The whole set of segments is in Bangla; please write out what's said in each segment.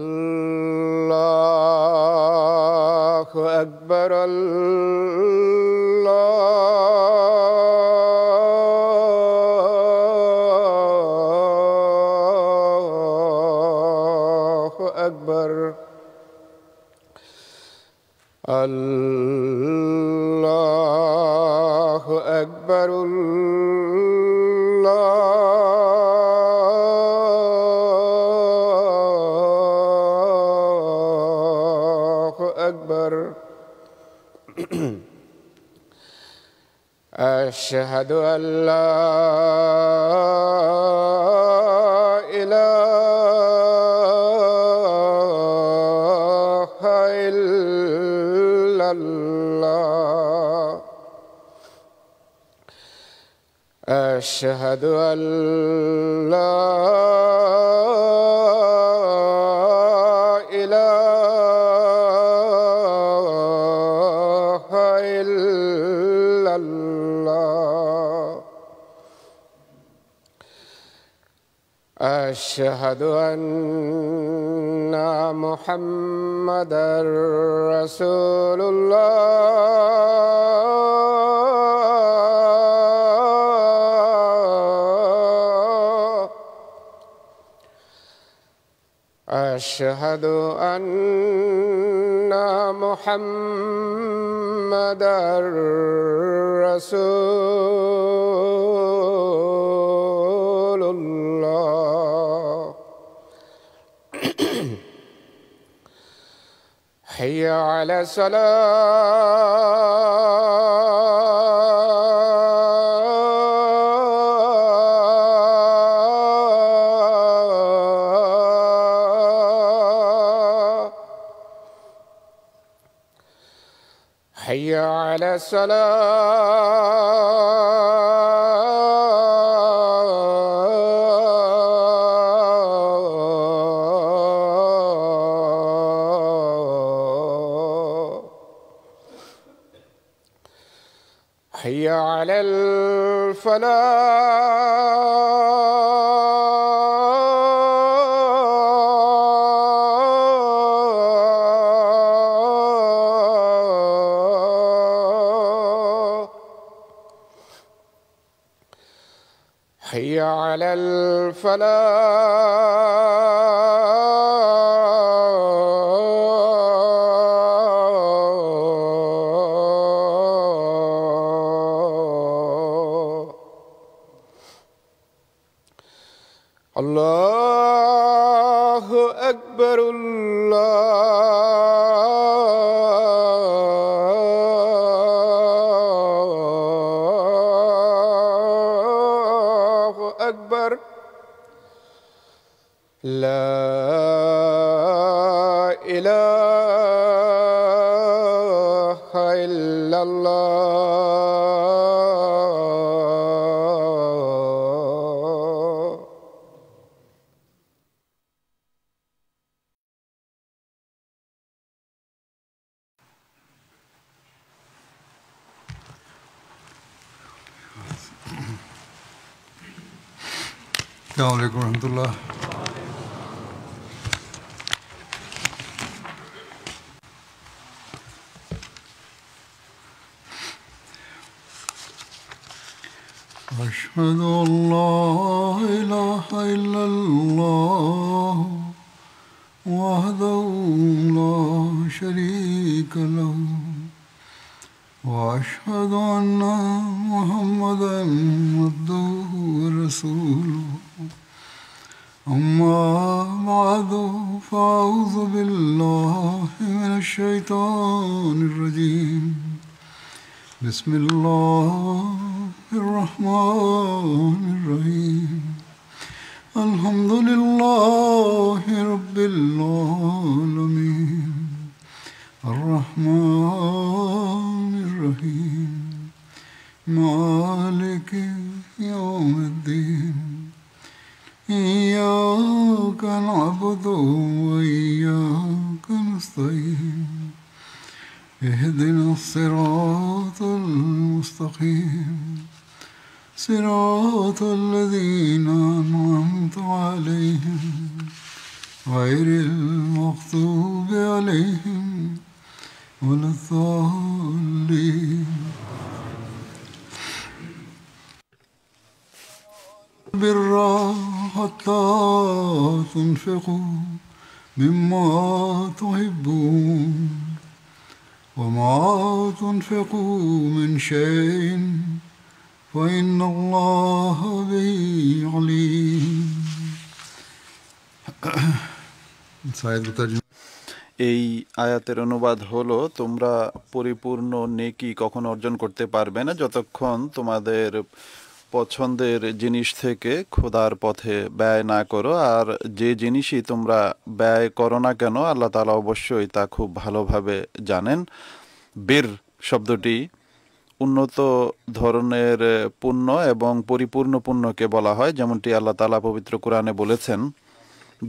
الله أكبر الله أكبر الله أكبر أشهد أن لا إله إلا الله أشهد أن لا إله إلا الله أشهد أن محمدًا رسول الله أشهد أن محمدًا رسول الله حي على الصلاة حي على الصلاة حي على الفلاح حي على الفلاح الله أكبر الله أكبر لا إله إلا الله السلام عليكم ورحمة الله. أشهد أن لا إله إلا الله وحده لا شريك له وأشهد أن محمدًا عبده ورسوله أما بعد فأعوذ بالله من الشيطان الرجيم بسم الله الرحمن الرحيم الحمد لله رب العالمين الرحمن الرحيم مالك يوم الدين إياك نعبد وإياك نستعين اهدنا الصراط المستقيم صراط الذين أنعمت عليهم غير المغضوب عليهم ولا الضالين البر حتى تنفقوا مما تحبون وما تنفقوا من شيء فإن الله به عليم এই আয়াতের অনুবাদ হলো, তোমরা পরিপূর্ণ নেকি কখনো অর্জন করতে পারবে না যতক্ষণ তোমাদের পছন্দের জিনিস থেকে খোদার পথে ব্যয় না করো। আর যে জিনিসই তোমরা ব্যয় করো না কেন, আল্লাহ তাআলা অবশ্যই তা খুব ভালোভাবে জানেন। বীর শব্দটি উন্নত ধরনের পুণ্য এবং পরিপূর্ণ পুণ্যকে বলা হয়, যেমনটি আল্লাহ তাআলা পবিত্র কোরআনে বলেছেন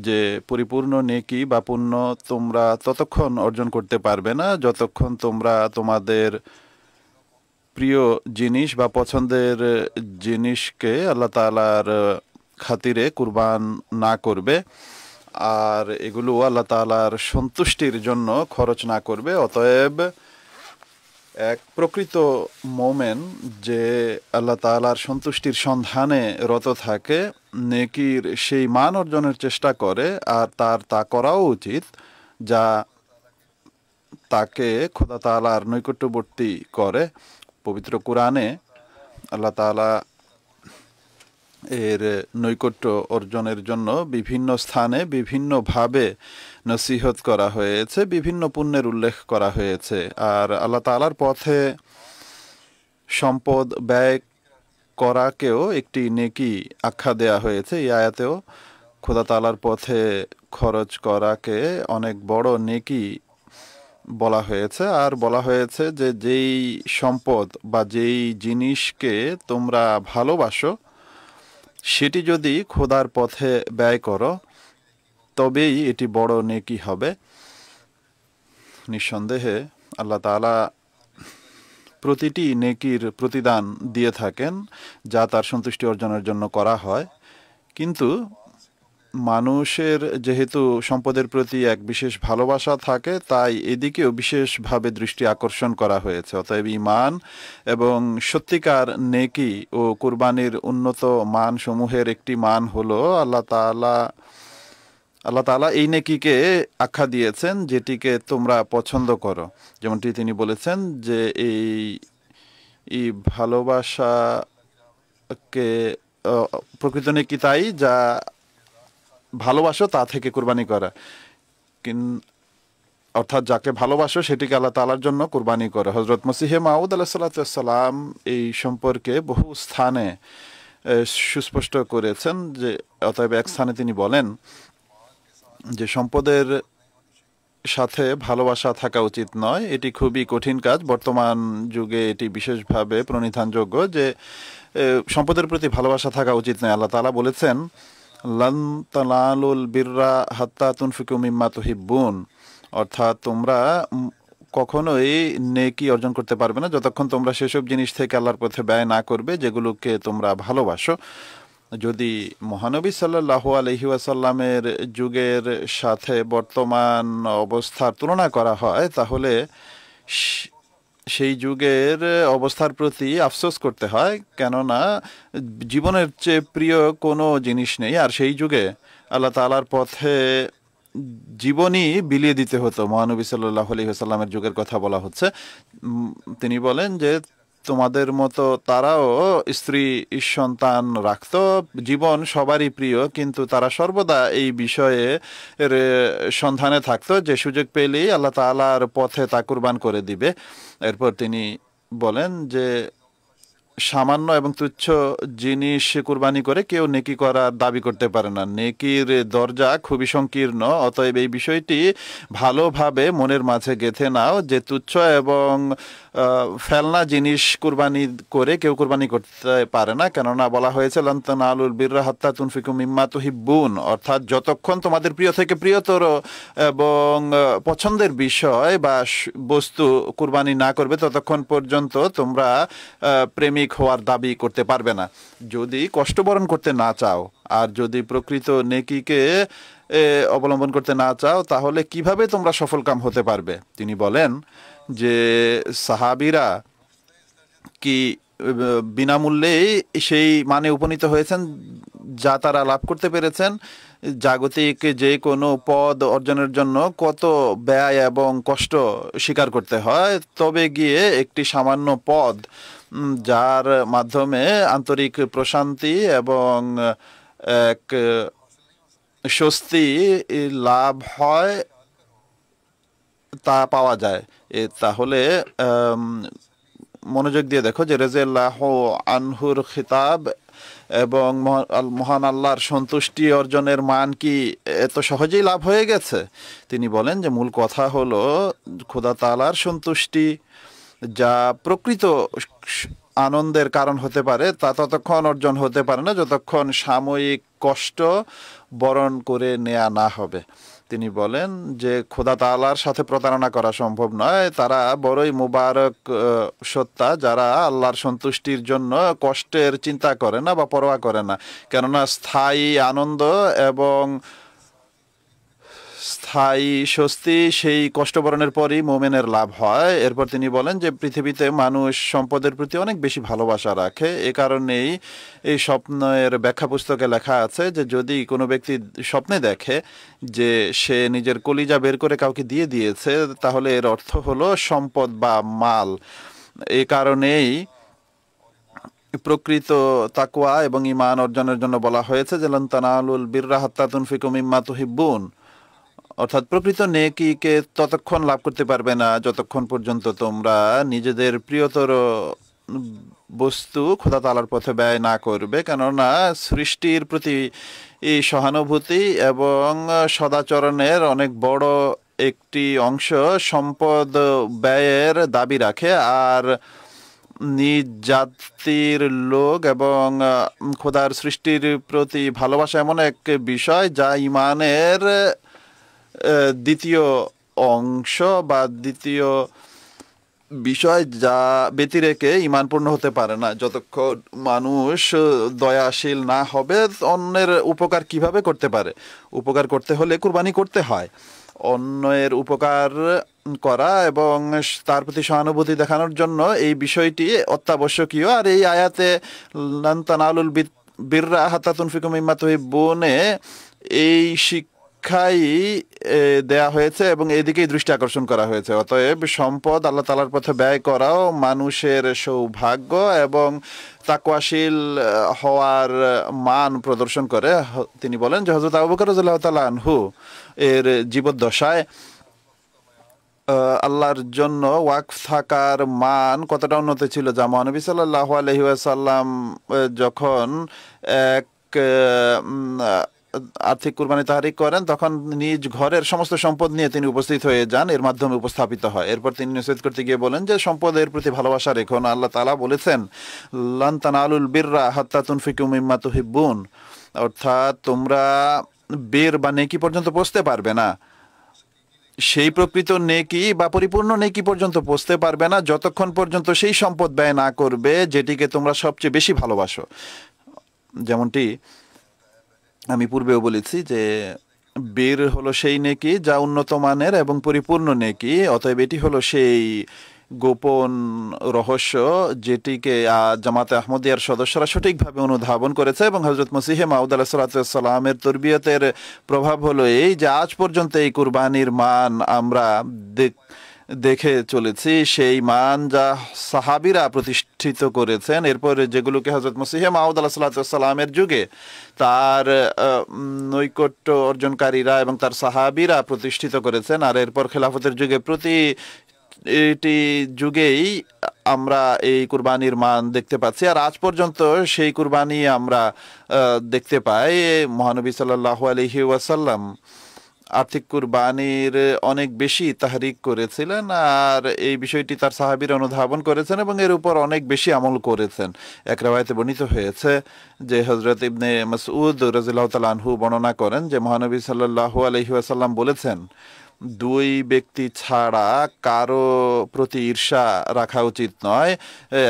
যে পরিপূর্ণ নেকি বা পুণ্য তোমরা ততক্ষণ অর্জন করতে পারবে না যতক্ষণ তোমরা তোমাদের প্রিয় জিনিস বা পছন্দের জিনিসকে আল্লাহ তাআলার খাতিরে কুরবান না করবে, আর এগুলো আল্লাহ তাআলার সন্তুষ্টির জন্য খরচ না করবে। অতএব এক প্রকৃত মোমেন যে আল্লাহ তাআলার সন্তুষ্টির সন্ধানে রত থাকে, নেকির সেই মান অর্জনের চেষ্টা করে, আর তার তা করাও উচিত যা তাকে খোদা তাআলার নৈকট্যবর্তী করে। পবিত্র কোরআনে আল্লাহ তাআলা এর নৈকট্য অর্জনের জন্য বিভিন্ন স্থানে বিভিন্নভাবে নসিহত করা হয়েছে, বিভিন্ন পুণ্যের উল্লেখ করা হয়েছে। আর আল্লাহ তাআলার পথে সম্পদ ব্যয় করাকেও একটি নেকি আখ্যা দেয়া হয়েছে। এই আয়াতেও খোদা তাআলার পথে খরচ করাকে অনেক বড় নেকি বলা হয়েছে। আর বলা হয়েছে যে যেই সম্পদ বা যেই জিনিসকে তোমরা ভালোবাসো সেটি যদি খোদার পথে ব্যয় করো তবেই এটি বড় নেকি হবে। নিঃসন্দেহে আল্লাহ তাআলা প্রতিটি নেকির প্রতিদান দিয়ে থাকেন যা তার সন্তুষ্টি অর্জনের জন্য করা হয়, কিন্তু মানুষের যেহেতু সম্পদের প্রতি এক বিশেষ ভালোবাসা থাকে, তাই এদিকেও বিশেষভাবে দৃষ্টি আকর্ষণ করা হয়েছে। অতএব ঈমান এবং সত্যিকার নেকি ও কুরবানির উন্নত মান সমূহের একটি মান হলো আল্লাহ তাআলা এই নেকিকে আখ্যা দিয়েছেন যেটিকে তোমরা পছন্দ করো, যেমনটি তিনি বলেছেন যে এই ভালোবাসাকে প্রকৃত নেকি তাই যা ভালোবাসো তা থেকে কুরবানি করা, অর্থাৎ যাকে ভালোবাসো সেটিকে আল্লাহ তাআলার জন্য কুরবানি করো। হযরত মসিহে মাউদ আলাইহিসসালাম এই সম্পর্কে বহু স্থানে সুস্পষ্ট করেছেন যে অতএব এক স্থানে তিনি বলেন যে সম্পদের সাথে ভালোবাসা থাকা উচিত নয়, এটি খুবই কঠিন কাজ। বর্তমান যুগে এটি বিশেষভাবে প্রণিধানযোগ্য যে সম্পদের প্রতি ভালোবাসা থাকা উচিত নয়। আল্লাহ তাআলা বলেছেন লান তানালুল বিররা হাত্তা তুনফিকু মিম্মা তুহিব্বুন, অর্থাৎ তোমরা কখনোই নেকি অর্জন করতে পারবে না যতক্ষণ তোমরা সেসব জিনিস থেকে আল্লাহর পথে ব্যয় না করবে যেগুলোকে তোমরা ভালোবাসো। যদি মহানবী সাল্লাল্লাহু আলাইহি ওয়াসাল্লামের যুগের সাথে বর্তমান অবস্থার তুলনা করা হয় তাহলে সেই যুগের অবস্থার প্রতি আফসোস করতে হয়, কেননা জীবনের চেয়ে প্রিয় কোনো জিনিস নেই। আর সেই যুগে আল্লাহ তাআলার পথে জীবনই বিলিয়ে দিতে হতো। মহানবী সাল্লাল্লাহু আলাইহি ওয়াসাল্লামের যুগের কথা বলা হচ্ছে। তিনি বলেন যে তোমাদের মতো তারাও স্ত্রী সন্তান রাখতো, জীবন সবারই প্রিয়, কিন্তু তারা সর্বদা এই বিষয়ে সন্ধানে থাকতো যে সুযোগ পেলেই আল্লাহ তাআলার পথে তা কুরবান করে দিবে। এরপর তিনি বলেন যে সামান্য এবং তুচ্ছ জিনিস কুরবানি করে কেউ নেকি করার দাবি করতে পারে না। নেকির দরজা খুবই সংকীর্ণ, অতএব এই বিষয়টি ভালোভাবে মনের মাঝে গেঁথে নাও যে তুচ্ছ এবং ফেলনা জিনিস কুরবানি করে কেউ কুরবানি করতে পারে না, কেননা বলা হয়েছে লান তানালুল বিররা হাত্তা তুনফিকু মিম্মা তুহিব্বুন, অর্থাৎ যতক্ষণ তোমাদের প্রিয় থেকে প্রিয়তর এবং পছন্দের বিষয় বা বস্তু কুরবানি না করবে ততক্ষণ পর্যন্ত তোমরা প্রেমিক হওয়ার দাবি করতে পারবে না। যদি কষ্ট বরণ করতে না চাও আর যদি প্রকৃত নেকিকে অবলম্বন করতে না চাও তাহলে কিভাবে তোমরা সফলকাম হতে পারবে? তিনি বলেন যে সাহাবীরা কি বিনামূল্যেই সেই মানে উপনীত হয়েছেন যা তারা লাভ করতে পেরেছেন? জাগতিক যে কোনো পদ অর্জনের জন্য কত ব্যয় এবং কষ্ট স্বীকার করতে হয়, তবে গিয়ে একটি সামান্য পদ যার মাধ্যমে আন্তরিক প্রশান্তি এবং এক স্বস্তি লাভ হয় তা পাওয়া যায়। তাহলে মনোযোগ দিয়ে দেখো যে রাদিয়াল্লাহু আনহুর খিতাব এবং মহান আল্লাহর সন্তুষ্টি অর্জনের মান কি এত সহজেই লাভ হয়ে গেছে? তিনি বলেন যে মূল কথা হলো খোদা তাআলার সন্তুষ্টি যা প্রকৃত আনন্দের কারণ হতে পারে তা ততক্ষণ অর্জন হতে পারে না যতক্ষণ সাময়িক কষ্ট বরণ করে নেওয়া না হবে। তিনি বলেন যে খোদা তাআলার সাথে প্রতারণা করা সম্ভব নয়। তারা বড়ই মুবারক সত্তা যারা আল্লাহর সন্তুষ্টির জন্য কষ্টের চিন্তা করে না বা পরোয়া করে না, কেননা স্থায়ী আনন্দ এবং স্থায়ী স্বস্তি সেই কষ্টবরণের পরই মোমেনের লাভ হয়। এরপর তিনি বলেন যে পৃথিবীতে মানুষ সম্পদের প্রতি অনেক বেশি ভালোবাসা রাখে। এ কারণেই এই স্বপ্নের ব্যাখ্যা পুস্তকে লেখা আছে যে যদি কোনো ব্যক্তি স্বপ্নে দেখে যে সে নিজের কলিজা বের করে কাউকে দিয়ে দিয়েছে তাহলে এর অর্থ হলো সম্পদ বা মাল। এ কারণেই প্রকৃত তাকওয়া এবং ঈমান অর্জনের জন্য বলা হয়েছে যে লান তানালুল বিররা হাত্তা তুনফিকু মিম্মা তুহিব্বুন, অর্থাৎ প্রকৃত নেকিকে ততক্ষণ লাভ করতে পারবে না যতক্ষণ পর্যন্ত তোমরা নিজেদের প্রিয়তর বস্তু খোদা তাআলার পথে ব্যয় না করবে, কেননা সৃষ্টির প্রতি এই সহানুভূতি এবং সদাচরণের অনেক বড় একটি অংশ সম্পদ ব্যয়ের দাবি রাখে। আর নিজ জাতির লোক এবং খোদার সৃষ্টির প্রতি ভালোবাসা এমন এক বিষয় যা ঈমানের দ্বিতীয় অংশ বা দ্বিতীয় বিষয় যা ব্যতিরেকে ঈমান পূর্ণ হতে পারে না। যতক্ষণ মানুষ দয়াশীল না হবে অন্যের উপকার কিভাবে করতে পারে? উপকার করতে হলে কুরবানি করতে হয়। অন্যের উপকার করা এবং তার প্রতি সহানুভূতি দেখানোর জন্য এই বিষয়টি অত্যাবশ্যকীয়। আর এই আয়াতে লান তানালুল বিররা হাত্তা তুনফিকু মিম্মা তুহিব্বুনে এই শিক্ষাই দেয়া হয়েছে এবং এদিকেই দৃষ্টি আকর্ষণ করা হয়েছে। অতএব সম্পদ আল্লাহ তাআলার পথে ব্যয় করাও মানুষের সৌভাগ্য এবং তাকওয়াশীল হওয়ার মান প্রদর্শন করে। তিনি বলেন যে হযরত আবু বকর রাদিয়াল্লাহু তাআলা আনহু এর জীবদ্দশায় আল্লাহর জন্য ওয়াকফ থাকার মান কতটা উন্নত ছিল, যা মহানবী সাল্লাল্লাহু আলাইহি ওয়াসাল্লাম যখন এক আর্থিক কুরবানি তাহরিক করেন তখন নিজ ঘরের সমস্ত সম্পদ নিয়ে তিনি উপস্থিত হয়ে যান, এর মাধ্যমে উপস্থাপিত হয়। এরপর তিনি নসিহত করতে গিয়ে বলেন যে সম্পদের প্রতি ভালোবাসা রেখো না। আল্লাহ তাআলা বলেছেন লান তানালুল বিররা হাত্তা তুনফিকু মিম্মা তুহিব্বুন, অর্থাৎ তোমরা বীর বা নেকি পর্যন্ত পৌঁছতে পারবে না, সেই প্রকৃত নেকি বা পরিপূর্ণ নেকি পর্যন্ত পৌঁছতে পারবে না যতক্ষণ পর্যন্ত সেই সম্পদ ব্যয় না করবে যেটিকে তোমরা সবচেয়ে বেশি ভালোবাসো। যেমনটি আমি পূর্বেও বলেছি যে বীর হলো সেই নেকি যা উন্নত মানের এবং পরিপূর্ণ নেকি। অতএব এটি হলো সেই গোপন রহস্য যেটিকে জামাতে আহমদিয়ার সদস্যরা সঠিকভাবে অনুধাবন করেছে এবং হযরত মসিহে মাউদ আলাইহিস সালামের তরবিয়তের প্রভাব হলো এই যে আজ পর্যন্ত এই কুরবানির মান আমরা দেখে চলেছি, সেই মান যা সাহাবীরা প্রতিষ্ঠিত করেছেন। এরপর যেগুলোকে হযরত মসিহে মাউদ আলাইহিস সালামের যুগে তার নৈকট্য অর্জনকারীরা এবং তার সাহাবীরা প্রতিষ্ঠিত করেছেন, আর এরপর খেলাফতের যুগে প্রতি এটি যুগেই আমরা এই কুরবানির মান দেখতে পাচ্ছি, আর আজ পর্যন্ত সেই কুরবানি আমরা দেখতে পাই। মহানবী সাল্লাল্লাহু আলাইহি ওয়াসাল্লাম আর্থিক কুরবানির অনেক বেশি তাহরিক করেছিলেন, আর এই বিষয়টি তার সাহাবীরা অনুধাবন করেছেন এবং এর উপর অনেক বেশি আমল করেছেন। এক রাওয়ায়াতে বর্ণিত হয়েছে যে হযরত ইবনে মাসউদ রাদিয়াল্লাহু তাআলা আনহু বর্ণনা করেন যে মহানবী সাল্লাল্লাহু আলাইহি ওয়াসাল্লাম বলেছেন, দুই ব্যক্তি ছাড়া কারো প্রতি ঈর্ষা রাখা উচিত নয়।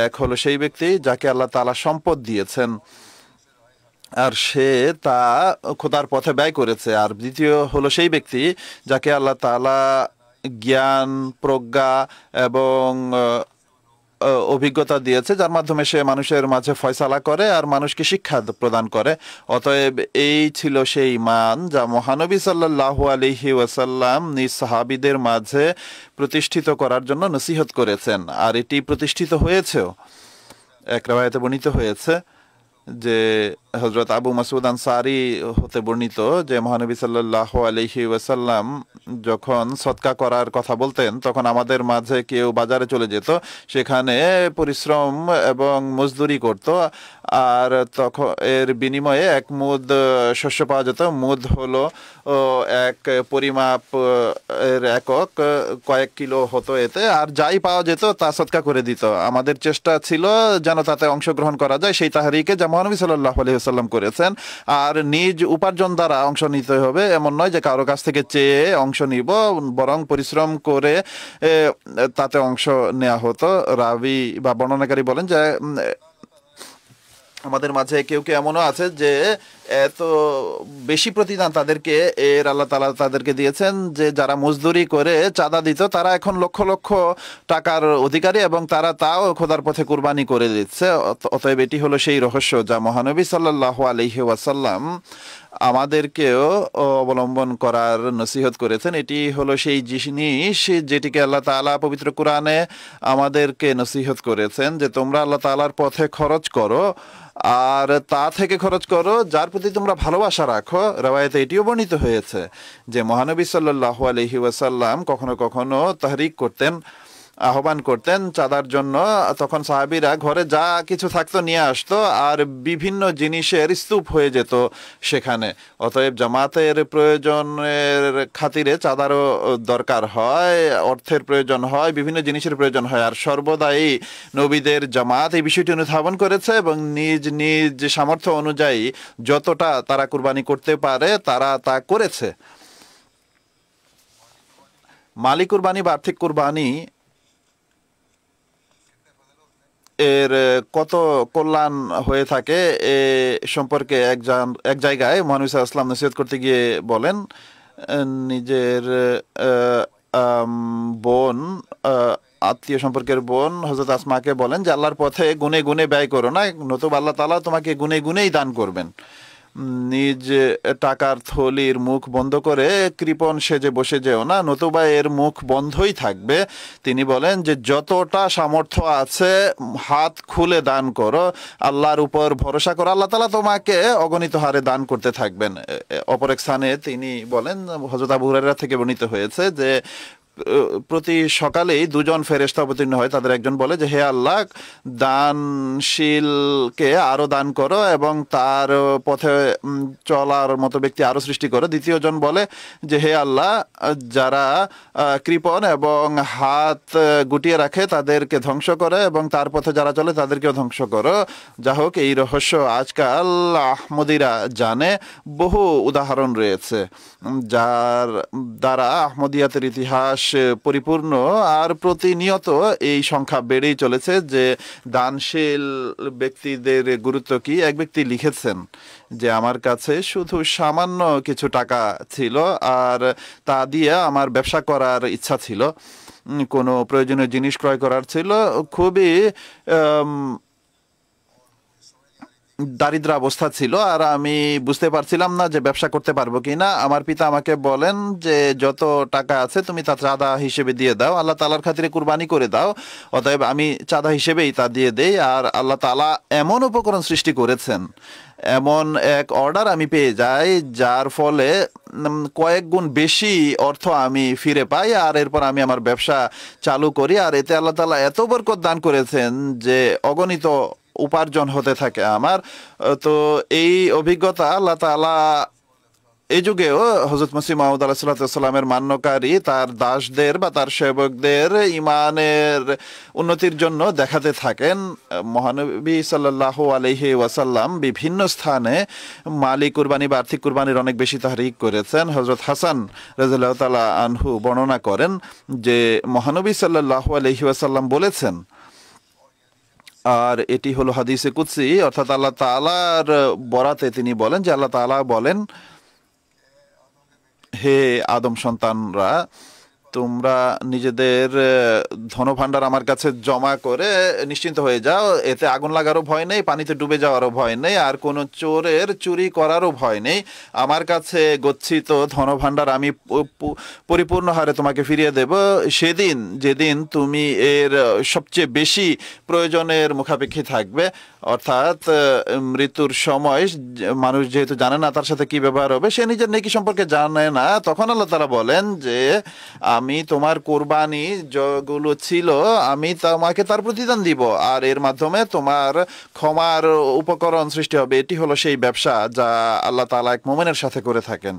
এক হলো সেই ব্যক্তি যাকে আল্লাহ তাআলা সম্পদ দিয়েছেন আর সে তা খোদার পথে ব্যয় করেছে, আর দ্বিতীয় হলো সেই ব্যক্তি যাকে আল্লাহ তাআলা জ্ঞান, প্রজ্ঞা এবং অভিজ্ঞতা দিয়েছে, যার মাধ্যমে সে মানুষের মাঝে ফয়সালা করে আর মানুষকে শিক্ষা প্রদান করে। অতএব এই ছিল সেই মান যা মহানবী সাল্লাল্লাহু আলাইহি ওয়াসাল্লাম নিজ সাহাবীদের মাঝে প্রতিষ্ঠিত করার জন্য নসিহত করেছেন, আর এটি প্রতিষ্ঠিত হয়েছেও। এক রাওয়ায়াতে বর্ণিত হয়েছে যে হযরত আবু মাসউদ আনসারী হতে বর্ণিত যে মহানবী সাল্লাল্লাহু আলাইহি ওয়াসাল্লাম যখন সদকা করার কথা বলতেন তখন আমাদের মাঝে কেউ বাজারে চলে যেত, সেখানে পরিশ্রম এবং মজদুরি করত, আর তখন এর বিনিময়ে এক মুদ শস্য পাওয়া যেত। মুদ হলো এক পরিমাপ এর একক, কয়েক কিলো হতো এতে, আর যাই পাওয়া যেত তা সদকা করে দিত। আমাদের চেষ্টা ছিল যেন তাতে অংশগ্রহণ করা যায়, সেই তাহরিকে যা মহানবী সাল্লাল্লাহু আলাইহি ওয়াসাল্লাম করেছেন। আর নিজ উপার্জন দ্বারা অংশ নিতে হবে এমন নয় যে কারো কাছ থেকে চেয়ে অংশ নিব, বরং পরিশ্রম করে তাতে অংশ নেওয়া হতো। রাবি বা বর্ণনাকারী বলেন যে আমাদের মাঝে কেউ কেউ এমনও আছে যে এত বেশি প্রতিদান তাদেরকে এর আল্লাহ তাআলা তাদেরকে দিয়েছেন যে যারা মজদুরি করে চাঁদা দিত তারা এখন লক্ষ লক্ষ টাকার অধিকারী এবং তারা তাও খোদার পথে কুরবানি করে দিচ্ছে। অতএব এটি হলো সেই রহস্য যা মহানবী সাল্লাল্লাহু আলাইহি ওয়াসাল্লাম আমাদেরকেও অবলম্বন করার নসিহত করেছেন। এটি হলো সেই জিনিস যেটিকে আল্লাহ তাআলা পবিত্র কোরআনে আমাদেরকে নসিহত করেছেন যে তোমরা আল্লাহ তাআলার পথে খরচ করো, আর তা থেকে খরচ করো যার প্রতি তোমরা ভালোবাসা রাখো। রাওয়ায়াতে এটিও বর্ণিত হয়েছে যে মহানবী সাল্লাল্লাহু আলাইহি ওয়াসাল্লাম কখনো কখনো তাহরিক করতেন, আহ্বান করতেন চাঁদার জন্য। তখন সাহাবীরা ঘরে যা কিছু থাকতো নিয়ে আসতো, আর বিভিন্ন জিনিসের স্তূপ হয়ে যেত সেখানে। অতএব জামাতের প্রয়োজনের খাতিরে চাঁদারও দরকার হয়, অর্থের প্রয়োজন হয়, বিভিন্ন জিনিসের প্রয়োজন হয়, আর সর্বদাই নবীদের জামাত এই বিষয়টি অনুধাবন করেছে এবং নিজ নিজ সামর্থ্য অনুযায়ী যতটা তারা কুরবানি করতে পারে তারা তা করেছে। মালি কুরবানি বা আর্থিক কুরবানি এর কত কল্যাণ হয়ে থাকে এ সম্পর্কে এক জায়গায় মহানবী সাল্লাল্লাহু আলাইহি ওয়াসাল্লাম নসিহত করতে গিয়ে বলেন, নিজের বোন, আত্মীয় সম্পর্কের বোন হযরত আসমাকে বলেন যে আল্লাহর পথে গুনে গুনে ব্যয় করো না, নতুবা আল্লাহ তাআলা তোমাকে গুনে গুনেই দান করবেন। নিজ টাকার থলির মুখ বন্ধ করে কৃপণ সেজে বসে যেও না, নতুবা এর মুখ বন্ধই থাকবে। তিনি বলেন যে যতটা সামর্থ্য আছে হাত খুলে দান করো, আল্লাহর উপর ভরসা করো, আল্লাহ তাআলা তোমাকে অগণিত হারে দান করতে থাকবেন। অপর এক স্থানে তিনি বলেন, হযরত আবু হুরায়রা থেকে বর্ণিত হয়েছে যে প্রতি সকালেই দুজন ফেরেশতা অবতীর্ণ হয়। তাদের একজন বলে যে হে আল্লাহ, দানশীলকে আরো দান করো এবং তার পথে চলার মতো ব্যক্তি আরো সৃষ্টি করো। দ্বিতীয়জন বলে যে হে আল্লাহ, যারা কৃপণ এবং হাত গুটিয়ে রাখে তাদেরকে ধ্বংস করে এবং তার পথে যারা চলে তাদেরকেও ধ্বংস করো। যা হোক, এই রহস্য আজকাল আহমদীরা জানে। বহু উদাহরণ রয়েছে যার দ্বারা আহমদিয়াতের ইতিহাস পরিপূর্ণ, আর প্রতিনিয়ত এই সংখ্যা বেড়েই চলেছে যে দানশীল ব্যক্তিদের গুরুত্ব কি। এক ব্যক্তি লিখেছেন যে আমার কাছে শুধু সামান্য কিছু টাকা ছিল, আর তা দিয়ে আমার ব্যবসা করার ইচ্ছা ছিল, কোনো প্রয়োজনীয় জিনিস ক্রয় করার ছিল, খুবই দারিদ্র অবস্থা ছিল, আর আমি বুঝতে পারছিলাম না যে ব্যবসা করতে পারবো কিনা। আমার পিতা আমাকে বলেন যে যত টাকা আছে তুমি তা চাঁদা হিসেবে দিয়ে দাও, আল্লাহ তাআলার খাতিরে কুরবানি করে দাও। অতএব আমি চাঁদা হিসেবেই তা দিয়ে দেই। আর আল্লাহ তাআলা এমন উপকরণ সৃষ্টি করেছেন, এমন এক অর্ডার আমি পেয়ে যাই যার ফলে কয়েক গুণ বেশি অর্থ আমি ফিরে পাই, আর এরপর আমি আমার ব্যবসা চালু করি, আর এতে আল্লাহ তাআলা এত বরকত দান করেছেন যে অগণিত উপার্জন হতে থাকে আমার। তো এই অভিজ্ঞতা আল্লাহ তাআলা এই যুগেও হযরত মসিহ মাউদ আলাইহিস সালামের মান্যকারী তার দাসদের বা তার সেবকদের ইমানের উন্নতির জন্য দেখাতে থাকেন। মহানবী সাল্লাল্লাহু আলাইহি ওয়াসাল্লাম বিভিন্ন স্থানে মালি কুরবানি বা আর্থিক কুরবানির অনেক বেশি তাহরিক করেছেন। হযরত হাসান রাদিয়াল্লাহু তাআলা আনহু বর্ণনা করেন যে মহানবী সাল্লাল্লাহু আলাইহি ওয়াসাল্লাম বলেছেন, আর এটি হলো হাদিসে কুদসি, অর্থাৎ আল্লাহ তাআলার বরাতে তিনি বলেন যে আল্লাহ তাআলা বলেন, হে আদম সন্তানরা, তোমরা নিজেদের ধনভাণ্ডার আমার কাছে জমা করে নিশ্চিন্ত হয়ে যাও, এতে আগুন লাগারও ভয় নেই, পানিতে ডুবে যাওয়ারও ভয় নেই, আর কোনো চোরের চুরি করারও ভয় নেই। আমার কাছে গচ্ছিত ধনভাণ্ডার আমি পরিপূর্ণ হারে তোমাকে ফিরিয়ে দেব সেদিন যেদিন তুমি এর সবচেয়ে বেশি প্রয়োজনের মুখাপেক্ষী থাকবে। অর্থাৎ মৃত্যুর সময় মানুষ যেহেতু জানে না তার সাথে কি ব্যবহার হবে, সে নিজের নেকি সম্পর্কে জানে না, তখন আল্লাহ তাআলা বলেন যে আমি তোমার কোরবানি যেগুলো ছিল আমি তোমাকে তার প্রতিদান দিব, আর এর মাধ্যমে তোমার ক্ষমার উপকরণ সৃষ্টি হবে। এটি হলো সেই ব্যবসা যা আল্লাহ তাআলা এক মুমিনের সাথে করে থাকেন।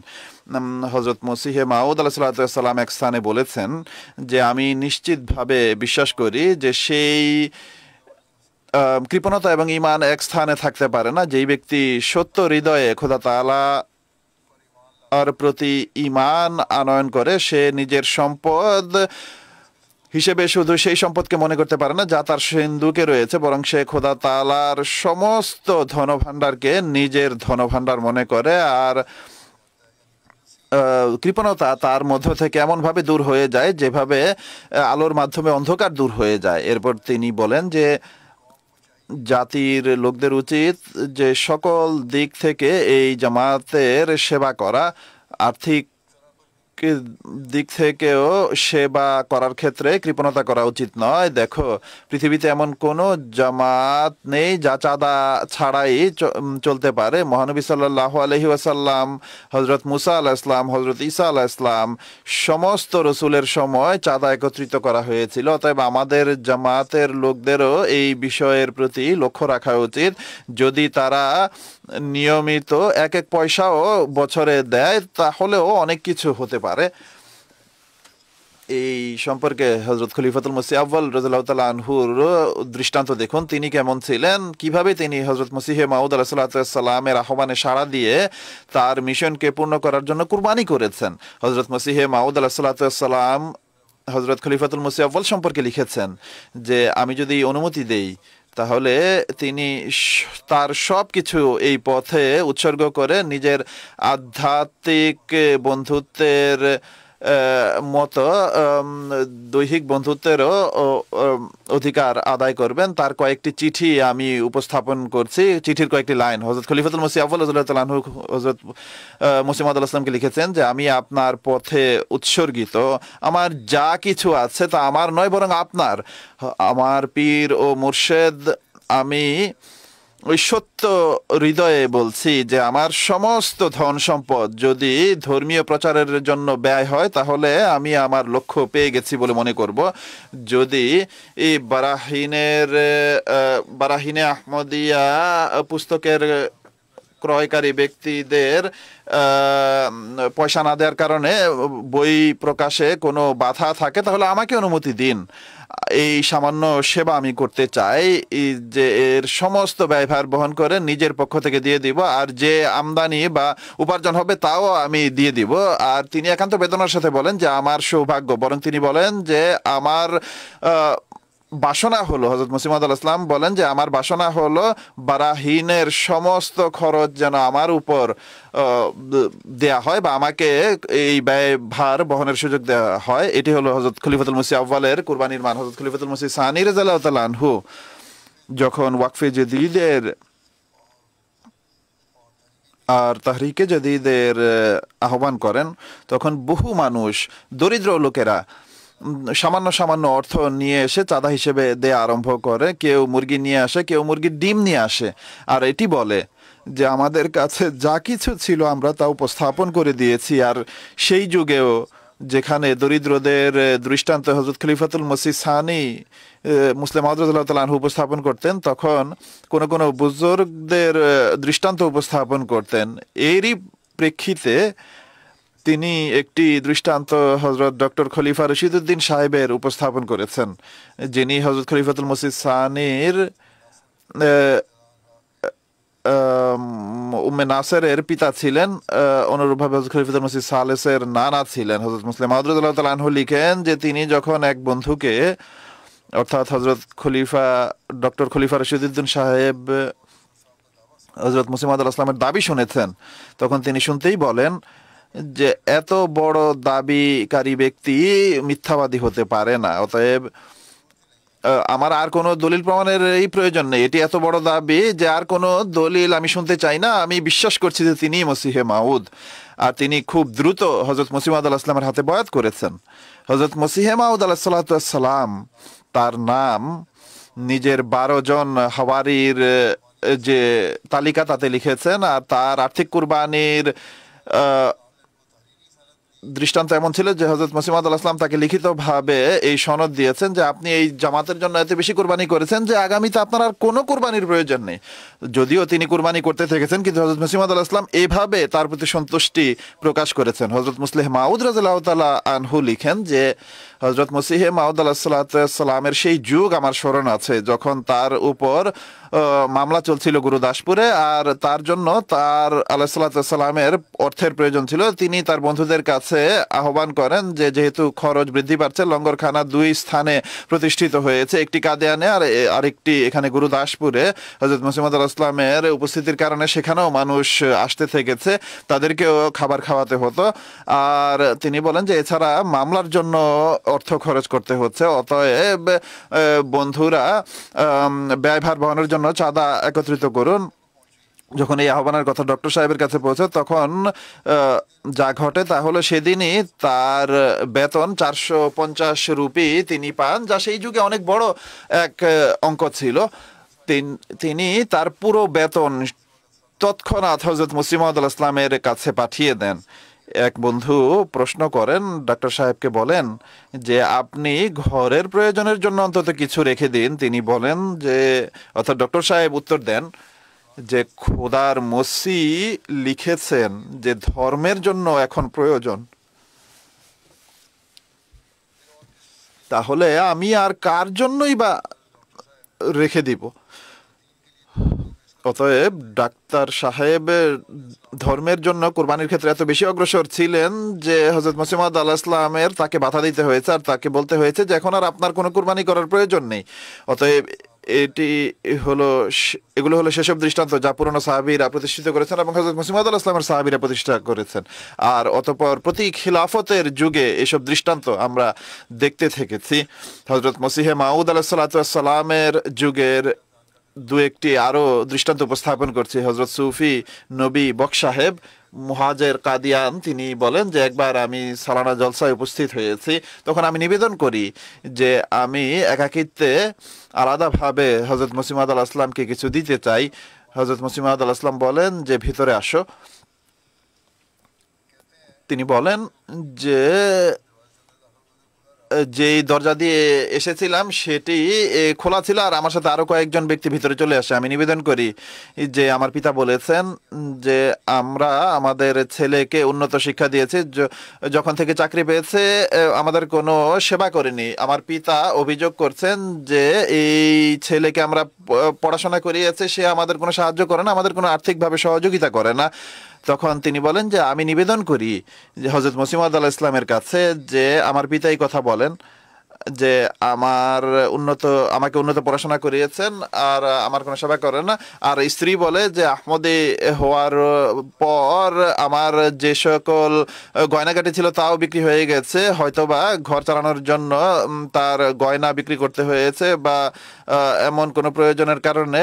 হযরত মসিহে মাউদ আলাইহিস সালাম এক স্থানে বলেছেন যে আমি নিশ্চিতভাবে বিশ্বাস করি যে সেই কৃপণতা এবং ঈমান এক স্থানে থাকতে পারে না যেই ব্যক্তি সত্য হৃদয়ে খোদা তাআলা আর প্রতি ঈমান আনয়ন করে। সে নিজের সম্পদ হিসেবে শুধু সেই সম্পদকে মনে করতে পারে না যা তার সিন্ধুকে রয়েছে, বরং সে খোদা তাআলার সমস্ত ধনভাণ্ডারকে নিজের ধনভাণ্ডার মনে করে, আর কৃপণতা তার মধ্য থেকে এমনভাবে দূর হয়ে যায় যেভাবে আলোর মাধ্যমে অন্ধকার দূর হয়ে যায়। এরপর তিনি বলেন যে জাতির লোকদের উচিত যে সকল দিক থেকে এই জামাতের সেবা করা, আর্থিক দিক থেকেও সেবা করার ক্ষেত্রে কৃপণতা করা উচিত নয়। দেখো, পৃথিবীতে এমন কোনো জামাত নেই যা চাঁদা ছাড়াই চলতে পারে। মহানবী সাল্লাল্লাহু আলাইহি ওয়াসাল্লাম, হযরত মুসা আলাইহিস সালাম, হযরত ঈসা আলাইহিস সালাম, সমস্ত রসুলের সময় চাঁদা একত্রিত করা হয়েছিল। অতএব আমাদের জামাতের লোকদেরও এই বিষয়ের প্রতি লক্ষ্য রাখা উচিত। যদি তারা নিয়মিত এক এক পয়সাও বছরে দেয় তাহলেও অনেক কিছু হতে পারে। এই সম্পর্কে হযরত খলিফাতুল মসিহ আউয়াল রাদিয়াল্লাহু তাআলা আনহুর দৃষ্টান্ত দেখুন। তিনি কেমন ছিলেন, কিভাবে তিনি হযরত মসিহে মাউদ আলাইহিস সালামের আহ্বানে সাড়া দিয়ে তার মিশনকে পূর্ণ করার জন্য কুরবানি করেছেন। হযরত মসিহে মাউদ আলাইহিস সালাম হযরত খলিফাতুল মসিহ আউয়াল সম্পর্কে লিখেছেন যে আমি যদি অনুমতি দেই তাহলে তিনি তার সব কিছু এই পথে উৎসর্গ করে নিজের আধ্যাত্মিক বন্ধুত্বের মতো দৈহিক বন্ধুত্বেরও অধিকার আদায় করবেন। তার কয়েকটি চিঠি আমি উপস্থাপন করছি, চিঠির কয়েকটি লাইন। হযরত খলিফাতুল মসিহ আউয়াল রাদিয়াল্লাহু তাআলা আনহু হযরত মসিহ মাউদ আলাইহিস সালামকে লিখেছেন যে আমি আপনার পথে উৎসর্গিত, আমার যা কিছু আছে তা আমার নয় বরং আপনার। আমার পীর ও মুর্শেদ, আমি ওই সত্য হৃদয়ে বলছি যে আমার সমস্ত ধন সম্পদ যদি ধর্মীয় প্রচারের জন্য ব্যয় হয় তাহলে আমি আমার লক্ষ্য পেয়ে গেছি বলে মনে করব। যদি এই বারাহিনে আহমদিয়া পুস্তকের ক্রয়কারী ব্যক্তিদের পয়সা না দেওয়ার কারণে বই প্রকাশে কোনো বাধা থাকে তাহলে আমাকে অনুমতি দিন। এই সামান্য সেবা আমি করতে চাই যে এর সমস্ত ব্যয়ভার বহন করে নিজের পক্ষ থেকে দিয়ে দিব, আর যে আমদানি বা উপার্জন হবে তাও আমি দিয়ে দিব। আর তিনি একান্ত বেদনার সাথে বলেন যে আমার সৌভাগ্য, বরং তিনি বলেন যে আমার বাসনা হলো, হযরত মসিহ মাউদ আলাইহিস সালাম বলেন যে আমার বাসনা হলো বারাহিনের সমস্ত খরচ যেন আমার উপর দেয়া হয় বা আমাকে এই ব্যয়ভার বহনের সুযোগ দেওয়া হয়। এটি হলো হযরত খলিফাতুল মসিহ আউয়ালের কুরবানির মান। হযরত খলিফাতুল মসিহ সানি রাদিয়াল্লাহু তাআলা আনহু যখন ওয়াকফে জাদীদের আর তাহরিকে জাদীদের আহ্বান করেন তখন বহু মানুষ, দরিদ্র লোকেরা সামান্য সামান্য অর্থ নিয়ে এসে চাঁদা হিসেবে দেয়া আরম্ভ করে। কেউ মুরগি নিয়ে আসে, কেউ মুরগির ডিম নিয়ে আসে, আর এটি বলে যে আমাদের কাছে যা কিছু ছিল আমরা তা উপস্থাপন করে দিয়েছি। আর সেই যুগেও যেখানে দরিদ্রদের দৃষ্টান্ত হযরত খলিফাতুল মসিহ সানি মুসলিম মাউদ রাদিয়াল্লাহু তাআলা আনহু উপস্থাপন করতেন, তখন কোনো কোনো বুজুর্গদের দৃষ্টান্ত উপস্থাপন করতেন। এরই প্রেক্ষিতে তিনি একটি দৃষ্টান্ত হযরত ডক্টর খলিফা রশিদউদ্দিন সাহেবের উপস্থাপন করেছেন, যিনি হযরত খলিফাতুল মসিহ সানির উম্মে নাসেরের পিতা ছিলেন। অনুরূপভাবে হযরত খলিফাতুল মসিহ সালেসের নানা ছিলেন। হযরত মুসলিম মাউদ রাদিয়াল্লাহু তাআলা আনহু লিখেন যে তিনি যখন এক বন্ধুকে, অর্থাৎ হযরত খলিফা ডক্টর খলিফা রশিদউদ্দিন সাহেব হযরত মুসলিম মাউদ আসলামের দাবি শুনেছেন, তখন তিনি শুনতেই বলেন যে এত বড় দাবিকারী ব্যক্তি মিথ্যাবাদী হতে পারে না, অতএব আমার আর কোনো দলিল প্রমাণের এই প্রয়োজন নেই। এটি এত বড় দাবি যে আর কোনো দলিল আমি শুনতে চাই না, আমি বিশ্বাস করছি যে তিনি মসিহে মাউদ। আর তিনি খুব দ্রুত হযরত মসিহ মাউদ আলাইহিস সালামের হাতে বয়াত করেছেন। হযরত মসিহে মাউদ আলাইহিস সালাম তার নাম নিজের 12 জন হাওয়ারির যে তালিকা তাতে লিখেছেন, আর তার আর্থিক কুরবানির দৃষ্টান্ত এমন ছিল যে হযরত মসিহ মাউদ আলাইহিস সালাম তাকে লিখিতভাবে এই সনদ দিয়েছেন যে আপনি এই জামাতের জন্য এত বেশি কুরবানি করেছেন যে আগামীতে আপনার আর কোনো কুরবানির প্রয়োজন নেই। যদিও তিনি কুরবানি করতে থেকেছেন, কিন্তু হযরত মসিহ মাউদ আলাইহিস সালাম এইভাবে তার প্রতি সন্তুষ্টি প্রকাশ করেছেন। হযরত মুসলিম মাউদ রাদিয়াল্লাহু তাআলা আনহু লিখেন যে হযরত মসিহে মাউদ আলাইহিস সালামের সেই যুগ আমার স্মরণ আছে যখন তার উপর মামলা চলছিল গুরুদাসপুরে, আর তার জন্য তার আলাইহিস সালামের অর্থের প্রয়োজন ছিল। তিনি তার বন্ধুদের কাছে আহ্বান করেন যে যেহেতু খরচ বৃদ্ধি পাচ্ছে, লঙ্গরখানা 2 স্থানে প্রতিষ্ঠিত হয়েছে, একটি কাদিয়ানে আর আরেকটি এখানে গুরুদাসপুরে। হযরত মসিহ মাউদ আলাইহিস সালামের উপস্থিতির কারণে সেখানেও মানুষ আসতে থেকেছে, তাদেরকেও খাবার খাওয়াতে হতো। আর তিনি বলেন যে এছাড়া মামলার জন্য অর্থ খরচ করতে হচ্ছে, অতএব বন্ধুরা ব্যয়ভার বহনের জন্য চাঁদা একত্রিত করুন। যখন এই আহ্বানের কথা ডক্টর সাহেবের কাছে পৌঁছে, তখন যা ঘটে তা হলো সেদিনই তার বেতন 450 রুপি তিনি পান, যা সেই যুগে অনেক বড় এক অঙ্ক ছিল। তিনি তার পুরো বেতন তৎক্ষণাৎ হযরত মসিহ মাউদ আলাইহিস সালামের কাছে পাঠিয়ে দেন। এক বন্ধু প্রশ্ন করেন, ডক্টর সাহেবকে বলেন যে আপনি ঘরের প্রয়োজনের জন্য অন্তত কিছু রেখে দিন। তিনি বলেন যে, অর্থাৎ ডক্টর সাহেব উত্তর দেন যে খোদার মসিহ লিখেছেন যে ধর্মের জন্য এখন প্রয়োজন, তাহলে আমি আর কার জন্যই বা রেখে দিব। অতএব ডাক্তার সাহেব ধর্মের জন্য কোরবানির ক্ষেত্রে এত বেশি অগ্রসর ছিলেন যে হযরত মসিহ মাউদ আলাইহিস সালামের তাকে বাধা দিতে হয়েছে, আর তাকে বলতে হয়েছে যে এখন আর আপনার কোনো কোরবানি করার প্রয়োজন নেই। অতএব এগুলো হলো সেসব দৃষ্টান্ত যা পুরনো সাহাবীরা প্রতিষ্ঠিত করেছেন এবং হযরত মসিহ মাউদ আলাইহিস সালামের সাহাবীরা প্রতিষ্ঠা করেছেন। আর অতঃপর প্রতি খিলাফতের যুগে এসব দৃষ্টান্ত আমরা দেখতে থেকেছি। হযরত মসিহে মাউদ আলাইহিস সালামের যুগের 2-1টি আরো দৃষ্টান্ত উপস্থাপন করছি। হযরত সুফি নবী বক্স সাহেব মুহাজির কাদিয়ান, তিনি বলেন যে একবার আমি সালানা জলসায় উপস্থিত হয়েছি, তখন আমি নিবেদন করি যে আমি একাকিত্বে আলাদাভাবে হযরত মসিহ মাউদ আলাইহিস সালামকে কিছু দিতে চাই। হযরত মসিহ মাউদ আলাইহিস সালাম বলেন যে ভিতরে আসো। তিনি বলেন যে যেই দরজা দিয়ে এসেছিলাম সেটি খোলা ছিল, আর আমার সাথে আরো কয়েকজন ব্যক্তি ভিতরে চলে আসে। আমি নিবেদন করি যে আমার পিতা বলেছেন যে আমরা আমাদের ছেলেকে উন্নত শিক্ষা দিয়েছি, যখন থেকে চাকরি পেয়েছে আমাদের কোনো সেবা করেনি। আমার পিতা অভিযোগ করছেন যে এই ছেলেকে আমরা পড়াশোনা করিয়েছে, সে আমাদের কোনো সাহায্য করে না, আমাদের কোনো আর্থিকভাবে সহযোগিতা করে না। তখন তিনি বলেন যে আমি নিবেদন করি যে হযরত মসিহ মাউদ আলাইহিস সালামের কাছে যে আমার পিতা এই কথা বলেন, যে আমাকে উন্নত পড়াশোনা করিয়েছেন আর আমার কোনো সেবা করে না। আর স্ত্রী বলে যে আহমদী হওয়ার পর আমার যে সকল গয়নাগাটি ছিল তাও বিক্রি হয়ে গেছে, হয়তোবা ঘর চালানোর জন্য তার গয়না বিক্রি করতে হয়েছে বা এমন কোনো প্রয়োজনের কারণে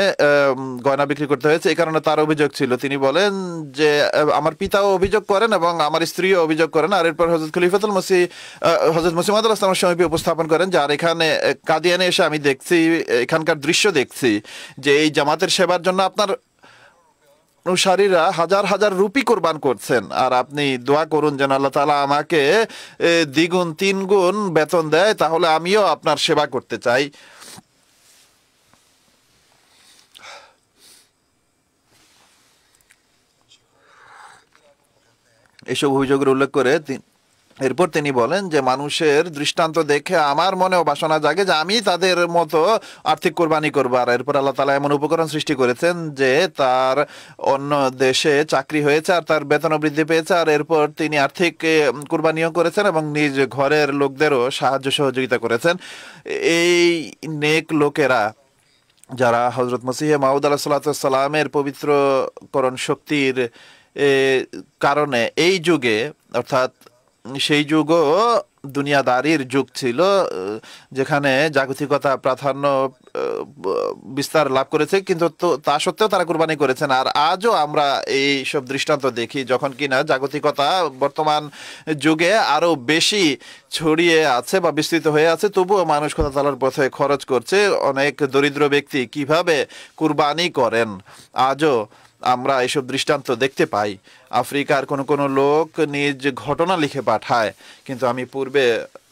গয়না বিক্রি করতে হয়েছে, এই কারণে তার অভিযোগ ছিল। তিনি বলেন যে আমার পিতাও অভিযোগ করেন এবং আমার স্ত্রীও অভিযোগ করেন। আর এরপর হযরত খলিফাতুল মসিহ হযরত মসিহ মাউউদ আলাইহিস সালামের সমীপে উপস্থাপন করেন যে আর এখানে কাদিয়ানে এসে আমি দেখছি, এখানকার দৃশ্য দেখছি যে এই জামাতের সেবার জন্য আপনার অনুসারীরা হাজার হাজার রুপি কোরবান করছেন। আর আপনি দোয়া করুন যেন আল্লাহ তাআলা আমাকে দ্বিগুণ তিনগুণ বেতন দেয়, তাহলে আমিও আপনার সেবা করতে চাই। এসব অভিযোগের উল্লেখ করে এরপর তিনি বলেন যে মানুষের দৃষ্টান্ত দেখে আমার মনেও বাসনা জাগে যে আমি তাদের মতো আর্থিক কোরবানি করবো। আর এরপর আল্লাহ তাআলা এমন উপকরণ সৃষ্টি করেছেন যে তার অন্য দেশে চাকরি হয়েছে আর তার বেতনও বৃদ্ধি পেয়েছে। আর এরপর তিনি আর্থিক কোরবানিও করেছেন এবং নিজ ঘরের লোকদেরও সাহায্য সহযোগিতা করেছেন। এই নেক লোকেরা যারা হযরত মসিহ মাউউদ আলাইহিস সালামের পবিত্রকরণ শক্তির কারণে এই যুগে, অর্থাৎ সেই যুগও দুনিয়াদারির যুগ ছিল যেখানে জাগতিকতা প্রাধান্য বিস্তার লাভ করেছে, কিন্তু তা সত্ত্বেও তারা কুরবানি করেছেন। আর আজও আমরা এই সব দৃষ্টান্ত দেখি যখন কিনা জাগতিকতা বর্তমান যুগে আরো বেশি ছড়িয়ে আছে বা বিস্তৃত হয়ে আছে, তবুও মানুষ খোদা তাআলার পথে খরচ করছে। অনেক দরিদ্র ব্যক্তি কিভাবে কুরবানি করেন আজও আমরা এসব দৃষ্টান্ত দেখতে পাই। আফ্রিকার কোনো লোক নিজ ঘটনা লিখে পাঠায়, কিন্তু আমি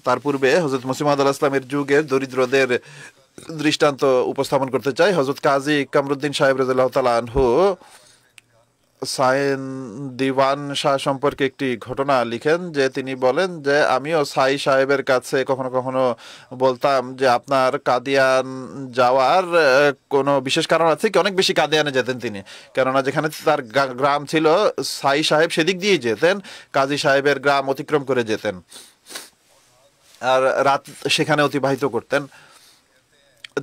তার পূর্বে হযরত মসিহ মাউউদ আলাইহিস সালামের যুগের দরিদ্রদের দৃষ্টান্ত উপস্থাপন করতে চাই। হযরত কাজী কামরুদ্দিন সাহেব রাদিয়াল্লাহু তাআলা আনহু সাইন দিওয়ান শাহ সম্পর্কে একটি ঘটনা লিখেন যে তিনি বলেন যে আমিও সাই সাহেবের কাছে কখনো কখনো বলতাম যে আপনার কাদিয়ান যাওয়ার কোনো বিশেষ কারণ আছে কি? অনেক বেশি কাদিয়ানে যেতেন তিনি, কেননা যেখানে তার গ্রাম ছিল সাই সাহেব সেদিক দিয়েই যেতেন, কাজী সাহেবের গ্রাম অতিক্রম করে যেতেন আর রাত সেখানে অতিবাহিত করতেন।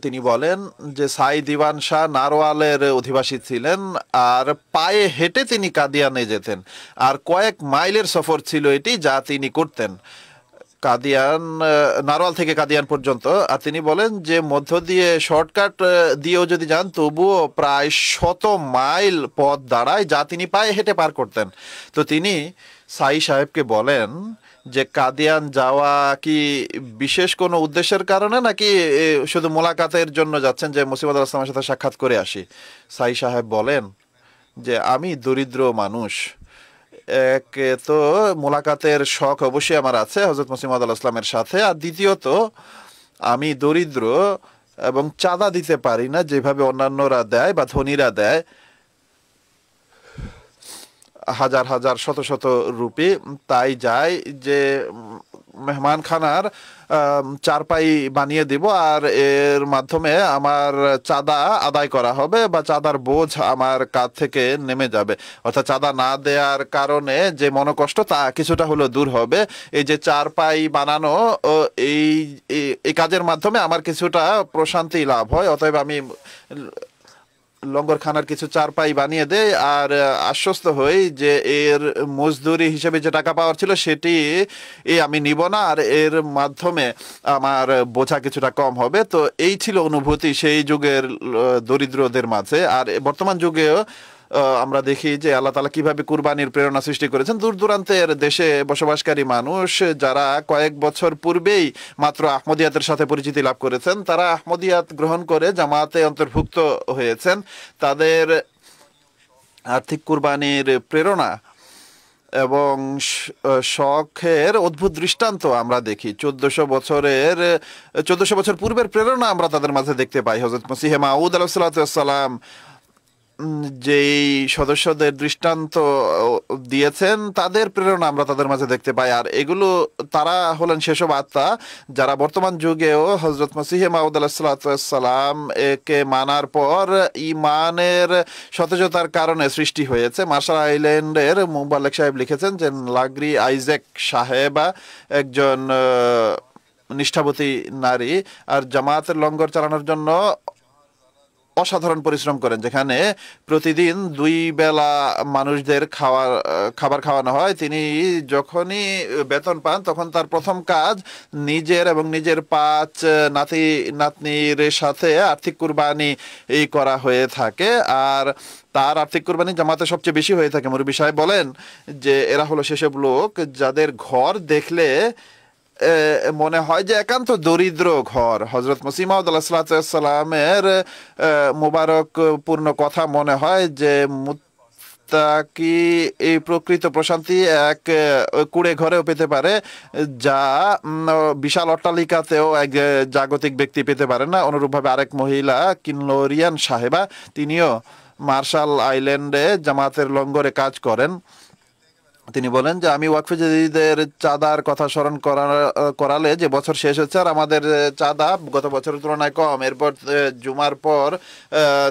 তিনি বলেন যে সাই দিওয়ান শাহ নারওয়ালের অধিবাসী ছিলেন আর পায়ে হেঁটে তিনি কাদিয়ানে যেতেন, আর কয়েক মাইলের সফর ছিল এটি যা তিনি করতেন নারওয়াল থেকে কাদিয়ান পর্যন্ত। আর তিনি বলেন যে মধ্য দিয়ে শর্টকাট দিয়েও যদি যান তবুও প্রায় 100 মাইল পথ দাঁড়ায় যা তিনি পায়ে হেঁটে পার করতেন। তো তিনি সাই সাহেবকে বলেন যে কাদিয়ান যাওয়া কি বিশেষ কোনো উদ্দেশ্যের কারণে নাকি শুধু মোলাকাতের জন্য যাচ্ছেন যে মসিহ মাউউদ আলাইহিস সালামের সাথে সাক্ষাৎ করে আসি? সাই সাহেব বলেন যে আমি দরিদ্র মানুষ, একে তো মোলাকাতের শখ অবশ্যই আমার আছে হযরত মসিহ মাউউদ আলাইহিস সালামের সাথে, আর দ্বিতীয়ত আমি দরিদ্র এবং চাঁদা দিতে পারি না যেভাবে অন্যান্যরা দেয় বা ধনীরা দেয় হাজার হাজার শত শত রুপি। তাই যায় যে মেহমানখানার চারপাই বানিয়ে দিব আর এর মাধ্যমে আমার চাঁদা আদায় করা হবে বা চাঁদার বোঝ আমার কাঁধ থেকে নেমে যাবে, অর্থাৎ চাঁদা না দেওয়ার কারণে যে মনোকষ্ট তা কিছুটা হলেও দূর হবে। এই যে চারপাই বানানো এই কাজের মাধ্যমে আমার কিছুটা প্রশান্তি লাভ হয়, অতএব আমি লঙ্গরখানার কিছু চারপাই বানিয়ে দেয় আর আশ্বস্ত হই যে এর মজদুরি হিসেবে যে টাকা পাওয়ার ছিল সেটি আমি নিব না, আর এর মাধ্যমে আমার বোঝা কিছুটা কম হবে। তো এই ছিল অনুভূতি সেই যুগের দরিদ্রদের মাঝে। আর বর্তমান যুগেও আমরা দেখি যে আল্লাহ তাআলা কিভাবে কুরবানির প্রেরণা সৃষ্টি করেছেন। দূর দূরান্তের দেশে বসবাসকারী মানুষ যারা কয়েক বছর পূর্বেই মাত্র আহমদিয়াতের সাথে পরিচিতি লাভ করেছেন, তারা আহমদিয়াত গ্রহণ করে জামাতে অন্তর্ভুক্ত হয়েছেন। তাদের আর্থিক কুরবানির প্রেরণা এবং শখের অদ্ভুত দৃষ্টান্ত আমরা দেখি। 1400 বছর পূর্বের প্রেরণা আমরা তাদের মাঝে দেখতে পাই। হযরত মসিহ মাউউদ আলাইহিস সালাম যেই সদস্যদের দৃষ্টান্ত দিয়েছেন তাদের প্রেরণা আমরা তাদের মাঝে দেখতে পাই। আর এগুলো তারা হলেন সেসব আত্মা যারা বর্তমান যুগেও হযরত মসিহ মাউউদ আলাইহিস সালাম একে মানার পর ঈমানের সতেজতার কারণে সৃষ্টি হয়েছে। মার্শাল আইল্যান্ডের মুবাল্লেক সাহেব লিখেছেন যে লাগরি আইজ্যাক সাহেবা একজন নিষ্ঠাবতী নারী, আর জামাতের লঙ্গর চালানোর জন্য অসাধারণ পরিশ্রম করেন, যেখানে প্রতিদিন 2 বেলা মানুষদের খাবার খাওয়ানো হয়। তিনি যখনই বেতন পান তখন তার প্রথম কাজ নিজের এবং নিজের 5 নাতি নাতনির সাথে আর্থিক কুরবানি করা হয়ে থাকে। আর তার আর্থিক কুরবানি জামাতে সবচেয়ে বেশি হয়ে থাকে। মুরব্বি সাহেব বলেন যে এরা হলো সেসব লোক যাদের ঘর দেখলে মনে হয় যে একান্ত দরিদ্র ঘর। হজরত মসিহ মাউদ আলাইহিসসালামের মুবারক পূর্ণ কথা মনে হয় যে মুত্তাকি এই প্রকৃত প্রশান্তি এক কুড়ে ঘরেও পেতে পারে, যা বিশাল অট্টালিকাতেও এক জাগতিক ব্যক্তি পেতে পারে না। অনুরূপভাবে আরেক মহিলা কিনলোরিয়ান সাহেবা, তিনিও মার্শাল আইল্যান্ডে জামাতের লঙ্গরে কাজ করেন। তিনি বলেন যে আমি ওয়াকফে জাদিদের চাঁদার কথা স্মরণ করালে যে বছর শেষ হচ্ছে আর আমাদের চাঁদা গত বছরের তুলনায় কম, এরপর জুমার পর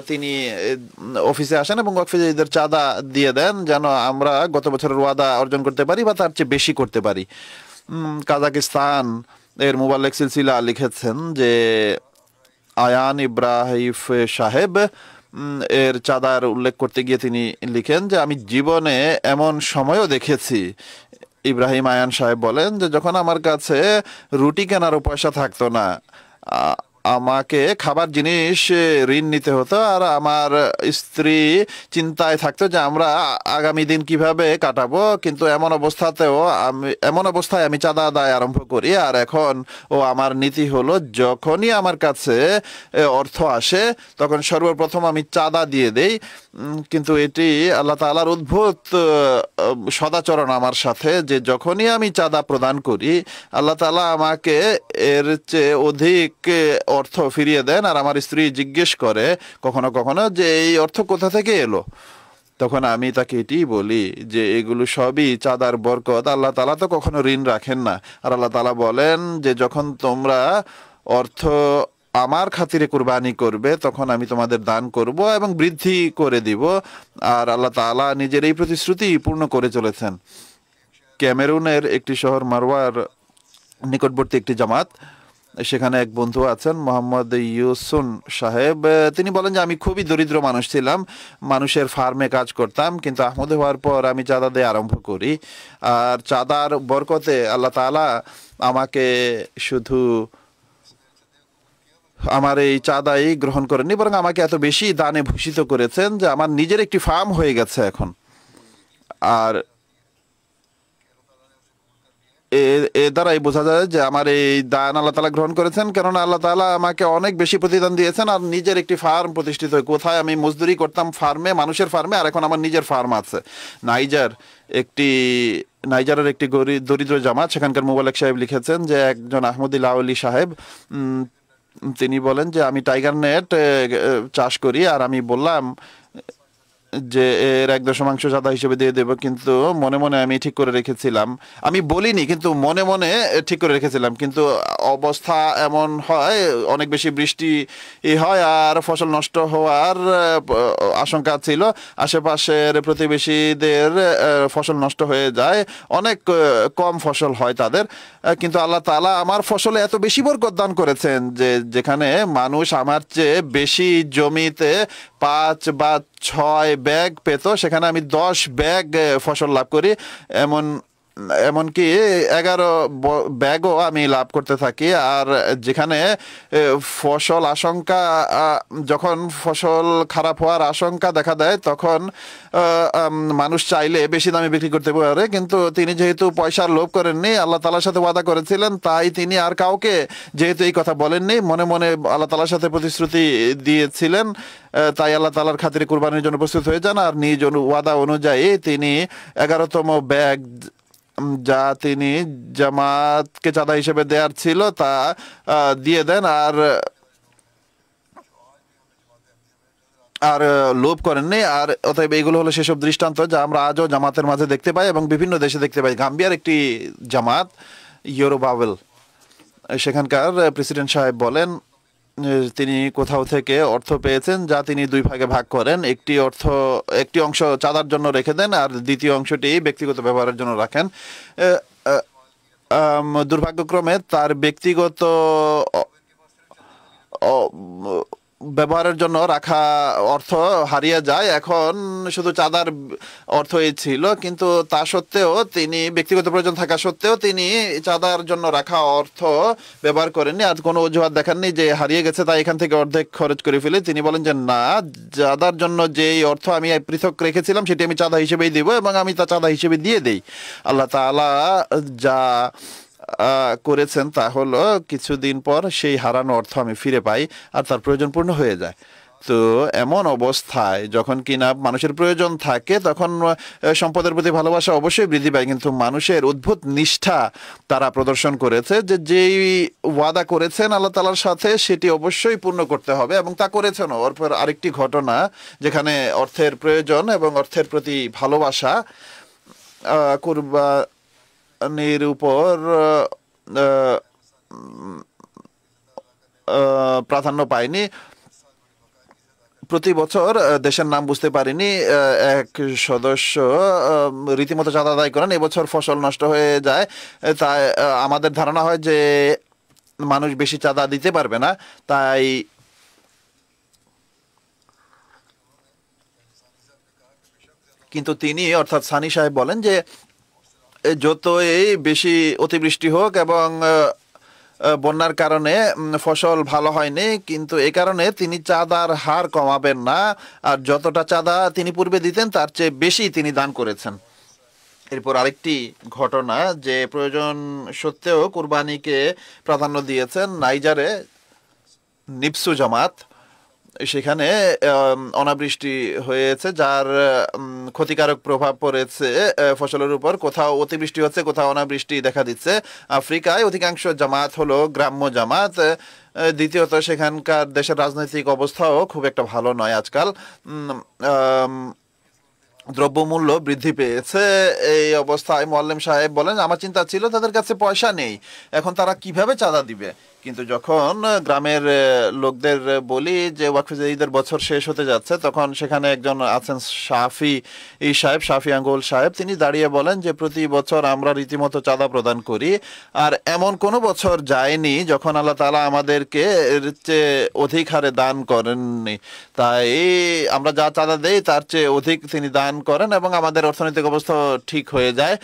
তিনি অফিসে আসেন এবং ওয়াকফে জাদিদের চাঁদা দিয়ে দেন যেন আমরা গত বছরের ওয়াদা অর্জন করতে পারি বা তার চেয়ে বেশি করতে পারি। কাজাকিস্তান এর মুবাল্লিগ সিলসিলা লিখেছেন যে আয়ান ইব্রাহিম সাহেব এর চাঁদার উল্লেখ করতে গিয়ে তিনি লিখেন যে আমি জীবনে এমন সময়ও দেখেছি। ইব্রাহিম আয়ান সাহেব বলেন যে যখন আমার কাছে রুটি কেনারও পয়সা থাকতো না, আমাকে খাবার জিনিস ঋণ নিতে হতো, আর আমার স্ত্রী চিন্তায় থাকতো যে আমরা আগামী দিন কিভাবে কাটাবো। কিন্তু এমন অবস্থায় আমি চাঁদা আদায় আরম্ভ করি। আর এখন আমার নীতি হলো যখনই আমার কাছে অর্থ আসে তখন সর্বপ্রথম আমি চাঁদা দিয়ে দেই। কিন্তু এটি আল্লাহ তাআলার অদ্ভুত সদাচরণ আমার সাথে যে যখনই আমি চাঁদা প্রদান করি আল্লাহ তাআলা আমাকে এর চেয়ে অধিক অর্থ ফিরিয়ে দেন। আর আমার স্ত্রী জিজ্ঞেস করে কখনো কখনো যে এই অর্থ কোথা থেকে এলো, তখন আমি তাকে এটি বলি যে এগুলো সবই চাঁদার বরকত। আল্লাহ তাআলা তো কখনো ঋণ রাখেন না। আর আল্লাহ তাআলা বলেন যে যখন তোমরা অর্থ আমার খাতিরে কুরবানি করবে তখন আমি তোমাদের দান করব এবং বৃদ্ধি করে দিব। আর আল্লাহ তাআলা নিজের এই প্রতিশ্রুতি পূর্ণ করে চলেছেন। ক্যামেরুনের একটি শহর মারওয়ার নিকটবর্তী একটি জামাত, সেখানে এক বন্ধু আছেন মোহাম্মদ ইউসুন সাহেব। তিনি বলেন যে আমি খুবই দরিদ্র মানুষ ছিলাম, মানুষের ফার্মে কাজ করতাম, কিন্তু আহমদ হওয়ার পর আমি চাঁদা দিয়ে আরম্ভ করি। আর চাঁদার বরকতে আল্লাহ তাআলা আমাকে শুধু আমার এই চাঁদাই গ্রহণ করেননি, বরং আমাকে এত বেশি দানে ভূষিত করেছেন যে আমার নিজের একটি ফার্ম হয়ে গেছে এখন। আর এ দ্বারাই বোঝা যায় যে আমার এই দান আল্লাহ তাআলা গ্রহণ করেছেন, কেননা আল্লাহ তাআলা আমাকে অনেক বেশি প্রতিদান দিয়েছেন। আর নিজের একটি ফার্ম প্রতিষ্ঠিত, কোথায় আমি মজদুরি করতাম ফার্মে, মানুষের ফার্মে, আর এখন আমার নিজের ফার্ম আছে। নাইজারের একটি দরিদ্র জামাত, সেখানকার মুবাল্লিগ সাহেব লিখেছেন যে একজন আহমদি লাওলি সাহেব তিনি বলেন যে আমি টাইগার নেট চাষ করি, আর আমি বললাম যে এর 1/10 চাঁদা হিসেবে দিয়ে দেবো, কিন্তু মনে মনে আমি ঠিক করে রেখেছিলাম, আমি বলিনি কিন্তু মনে মনে ঠিক করে রেখেছিলাম। কিন্তু অবস্থা এমন হয়, অনেক বেশি বৃষ্টি হয় আর ফসল নষ্ট হওয়ার আশঙ্কা ছিল। আশেপাশের প্রতিবেশীদের ফসল নষ্ট হয়ে যায়, অনেক কম ফসল হয় তাদের। কিন্তু আল্লাহ তাআলা আমার ফসলে এত বেশি বরকত দান করেছেন যে যেখানে মানুষ আমার চেয়ে বেশি জমিতে 5 বা 6 ব্যাগ পেত, সেখানে আমি 10 ব্যাগ ফসল লাভ করি। এমনকি 11 ব্যাগও আমি লাভ করতে থাকি। আর যেখানে যখন ফসল খারাপ হওয়ার আশঙ্কা দেখা দেয় তখন মানুষ চাইলে বেশি দামে বিক্রি করতে পারে, কিন্তু তিনি যেহেতু পয়সার লোভ করেননি, আল্লাহ তাআলার সাথে ওয়াদা করেছিলেন, তাই তিনি আর কাউকে যেহেতু এই কথা বলেননি, মনে মনে আল্লাহ তাআলার সাথে প্রতিশ্রুতি দিয়েছিলেন, তাই আল্লাহ তাআলার খাতিরে কুরবানির জন্য প্রস্তুত হয়ে যান। আর নিজ ওয়াদা অনুযায়ী তিনি 11তম ব্যাগ যা তিনি জামাতকে চাঁদা হিসেবে দেওয়ার ছিল তা দিয়ে দেন। আর লোভ করেননি। আর অতএব এইগুলো হলো সেসব দৃষ্টান্ত যা আমরা আজও জামাতের মাঝে দেখতে পাই এবং বিভিন্ন দেশে দেখতে পাই। গাম্বিয়ার একটি জামাত ইয়োরোবাওয়েল, সেখানকার প্রেসিডেন্ট সাহেব বলেন তিনি কোথাও থেকে অর্থ পেয়েছেন যা তিনি 2 ভাগে ভাগ করেন। একটি অংশ চাঁদার জন্য রেখে দেন আর দ্বিতীয় অংশটি ব্যক্তিগত ব্যবহারের জন্য রাখেন। দুর্ভাগ্যক্রমে তার ব্যক্তিগত অ- ব্যবহারের জন্য রাখা অর্থ হারিয়ে যায়। এখন শুধু চাঁদার অর্থই ছিল, কিন্তু তা সত্ত্বেও তিনি ব্যক্তিগত প্রয়োজন থাকা সত্ত্বেও তিনি চাঁদার জন্য রাখা অর্থ ব্যবহার করেননি, আর কোনো অজুহাত দেখাননি যে হারিয়ে গেছে তাই এখান থেকে অর্ধেক খরচ করে ফেলি। তিনি বলেন যে না, চাঁদার জন্য যেই অর্থ আমি পৃথক রেখেছিলাম সেটি আমি চাঁদা হিসেবেই দিব এবং আমি তা চাঁদা হিসেবে দিয়ে দেই। আল্লাহ তাআলা যা করেছেন তা হলো কিছুদিন পর সেই হারানো অর্থ আমি ফিরে পাই আর তার প্রয়োজন পূর্ণ হয়ে যায়। তো এমন অবস্থায় যখন কিনা মানুষের প্রয়োজন থাকে তখন সম্পদের প্রতি ভালোবাসা অবশ্যই বৃদ্ধি পায়, কিন্তু মানুষের অদ্ভুত নিষ্ঠা তারা প্রদর্শন করেছে যে যেই ওয়াদা করেছেন আল্লাহ তাআলার সাথে সেটি অবশ্যই পূর্ণ করতে হবে, এবং তা করেছেন। ওরপর আরেকটি ঘটনা যেখানে অর্থের প্রয়োজন এবং অর্থের প্রতি ভালোবাসা কুরবানির উপর প্রাধান্য পায়নি। প্রতি বছর দেশের নাম বুঝতে পারিনি এক সদস্য রীতিমতো চাঁদা আদায় করেন। এবছর ফসল নষ্ট হয়ে যায়, তাই আমাদের ধারণা হয় যে মানুষ বেশি চাঁদা দিতে পারবে না, তাই কিন্তু তিনি অর্থাৎ সানি সাহেব বলেন যে যতই বেশি অতিবৃষ্টি হোক এবং বন্যার কারণে ফসল ভালো হয়নি, কিন্তু এ কারণে তিনি চাঁদার হার কমাবেন না, আর যতটা চাঁদা তিনি পূর্বে দিতেন তার চেয়ে বেশি তিনি দান করেছেন। এরপর আরেকটি ঘটনা যে প্রয়োজন সত্ত্বেও কুরবানিকে প্রাধান্য দিয়েছেন নাইজারে নিপসু জামাত। সেখানে অনাবৃষ্টি হয়েছে যার ক্ষতিকারক প্রভাব পড়েছে ফসলের উপর। কোথাও অতিবৃষ্টি হচ্ছে, কোথাও অনাবৃষ্টি দেখা দিচ্ছে। আফ্রিকায় অধিকাংশ জামাত হলো গ্রাম্য জামাত। দ্বিতীয়ত সেখানকার দেশের রাজনৈতিক অবস্থাও খুব একটা ভালো নয় আজকাল। দ্রব্যমূল্য বৃদ্ধি পেয়েছে। এই অবস্থায় মোয়াল্লেম সাহেব বলেন আমার চিন্তা ছিল তাদের কাছে পয়সা নেই, এখন তারা কিভাবে চাঁদা দিবে। কিন্তু যখন গ্রামের লোকদের বলি যে ওয়াকফে ঈদের বছর শেষ হতে যাচ্ছে, তখন সেখানে একজন আছেন শাফি আঙ্গুল সাহেব, তিনি দাঁড়িয়ে বলেন যে প্রতি বছর আমরা রীতিমতো চাঁদা প্রদান করি, আর এমন কোনো বছর যায়নি যখন আল্লাহ তাআলা আমাদেরকে এর চেয়ে অধিক হারে দান করেননি। তাই আমরা যা চাঁদা দেই তার চেয়ে অধিক তিনি দান করেন এবং আমাদের অর্থনৈতিক অবস্থা ঠিক হয়ে যায়।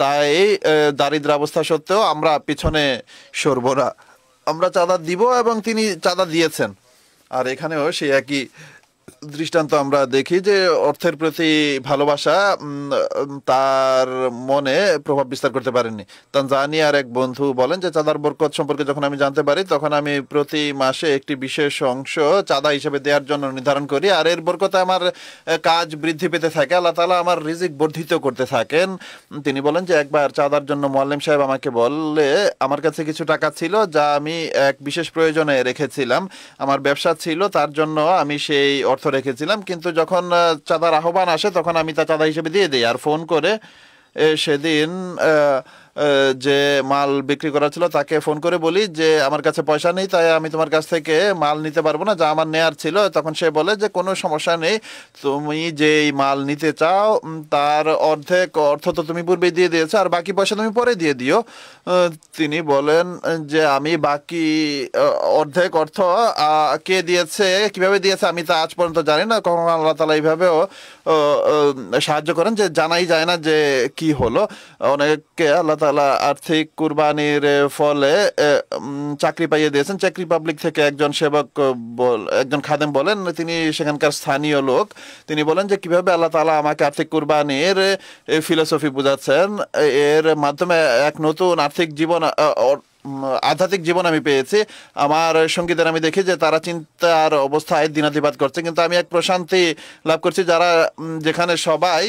তাই দারিদ্র অবস্থা সত্ত্বেও আমরা পিছনে সরব না, আমরা চাঁদা দিব, এবং তিনি চাঁদা দিয়েছেন। আর এখানেও সেই একই দৃষ্টান্ত আমরা দেখি যে অর্থের প্রতি ভালোবাসা তার মনে প্রভাব বিস্তার করতে পারেননি। তানজানিয়ার এক বন্ধু বলেন যে চাঁদার বরকত সম্পর্কে যখন আমি জানতে পারি তখন আমি প্রতি মাসে একটি বিশেষ অংশ চাঁদা হিসেবে দেওয়ার জন্য নির্ধারণ করি, আর এর বরকতে আমার কাজ বৃদ্ধি পেতে থাকে, আল্লাহ তাআলা আমার রিজিক বর্ধিত করতে থাকেন। তিনি বলেন যে একবার চাঁদার জন্য মোয়াল্লেম সাহেব আমাকে বললে আমার কাছে কিছু টাকা ছিল যা আমি এক বিশেষ প্রয়োজনে রেখেছিলাম। আমার ব্যবসা ছিল, তার জন্য আমি সেই অর্থ রেখেছিলাম, কিন্তু যখন চাঁদার আহ্বান আসে তখন আমি তা চাঁদা হিসেবে দিয়ে দিই। আর ফোন করে সেদিন যে মাল বিক্রি করা ছিল তাকে ফোন করে বলি যে আমার কাছে পয়সা নেই, তাই আমি তোমার কাছ থেকে মাল নিতে পারবো না যা আমার নেয়ার ছিল। তখন সে বলে যে কোনো সমস্যা নেই, তুমি যেই মাল নিতে চাও তার অর্ধেক অর্থ তো তুমি পূর্বেই দিয়ে দিয়েছো, আর বাকি পয়সা তুমি পরে দিয়ে দিও। তিনি বলেন যে আমি বাকি অর্ধেক অর্থ কে দিয়েছে, কিভাবে দিয়েছে আমি তা আজ পর্যন্ত জানি না। কখন আল্লাহ তাআলা এইভাবেও সাহায্য করেন যে জানাই যায় না যে কি হলো। অনেককে আল্লাহ তাআলা আর্থিক কুরবানির ফলে চাকরি পাইয়ে দিয়েছেন। চেক রিপাবলিক থেকে একজন সেবক একজন খাদেম বলেন, তিনি সেখানকার স্থানীয় লোক, তিনি বলেন যে কিভাবে আল্লাহ তাআলা আমাকে আর্থিক কুরবানির ফিলোসফি বুঝাচ্ছেন, এর মাধ্যমে এক নতুন আর্থিক জীবন আধ্যাত্মিক জীবন আমি পেয়েছি। আমার সঙ্গীদের আমি দেখি যে তারা চিন্তার অবস্থায় দিনাতিপাত করছে, কিন্তু আমি এক প্রশান্তি লাভ করছি যারা যেখানে সবাই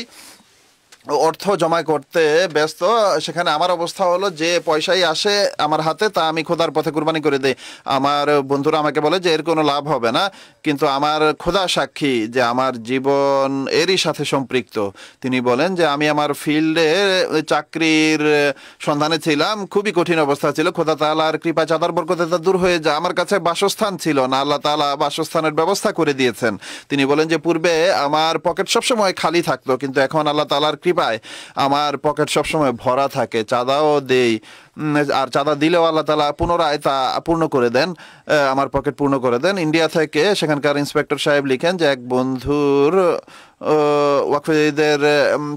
অর্থ জমা করতে ব্যস্ত, সেখানে আমার অবস্থা হলো যে পয়সাই আসে আমার হাতে তা আমি খোদার পথে কুরবানি করে দেই। আমার বন্ধুরা আমাকে বলে যে এর কোনো লাভ হবে না, কিন্তু আমার খোদা সাক্ষী যে আমার জীবন এরই সাথে সম্পৃক্ত। তিনি বলেন যে আমি আমার ফিল্ডে চাকরির সন্ধানে ছিলাম, খুবই কঠিন অবস্থা ছিল, খোদা তাআলার কৃপা চাঁদার বরকতে তা দূর হয়ে যায়। আমার কাছে বাসস্থান ছিল না, আল্লাহ তাআলা বাসস্থানের ব্যবস্থা করে দিয়েছেন। তিনি বলেন যে পূর্বে আমার পকেট সবসময় খালি থাকতো, কিন্তু এখন আল্লাহ তাআলার কৃপা কৃপায় আমার পকেট সবসময় ভরা থাকে, চাঁদাও দেই, আর চাঁদা দিলেও আল্লাহ তাআলা পুনরায় তা পূর্ণ করে দেন, আমার পকেট পূর্ণ করে দেন। ইন্ডিয়া থেকে সেখানকার ইন্সপেক্টর সাহেব লিখেন যে এক বন্ধুর ওয়াকফেদের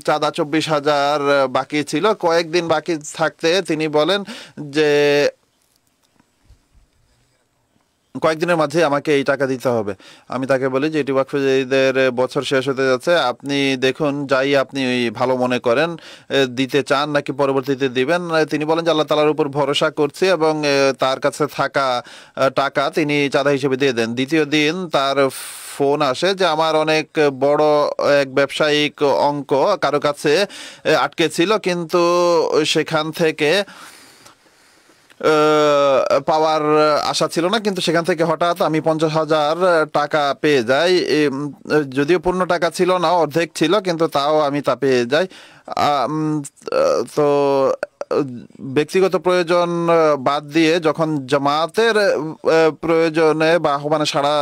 চাঁদা 24,000 বাকি ছিল। কয়েকদিন বাকি থাকতে তিনি বলেন যে কয়েকদিনের মাঝে আমাকে এই টাকা দিতে হবে। আমি তাকে বলি যে এটি ওয়াকফেদের বছর শেষ হতে যাচ্ছে, আপনি দেখুন যাই আপনি ভালো মনে করেন, দিতে চান নাকি পরবর্তীতে দিবেন। তিনি বলেন যে আল্লাহ তাআলার উপর ভরসা করছি এবং তার কাছে থাকা টাকা তিনি চাঁদা হিসেবে দিয়ে দেন। দ্বিতীয় দিন তার ফোন আসে যে আমার অনেক বড় এক ব্যবসায়িক অঙ্ক কারো কাছে আটকে ছিল, কিন্তু সেখান থেকে পাওয়ার আশা ছিল না, কিন্তু সেখান থেকে হঠাৎ আমি 50,000 টাকা পেয়ে যাই। যদিও পূর্ণ টাকা ছিল না, অর্ধেক ছিল, কিন্তু তাও আমি তা পেয়ে যাই। তো ব্যক্তিগত প্রয়োজন বাদ দিয়ে যখন জামাতের প্রয়োজনে বা আহ্বানে সাড়া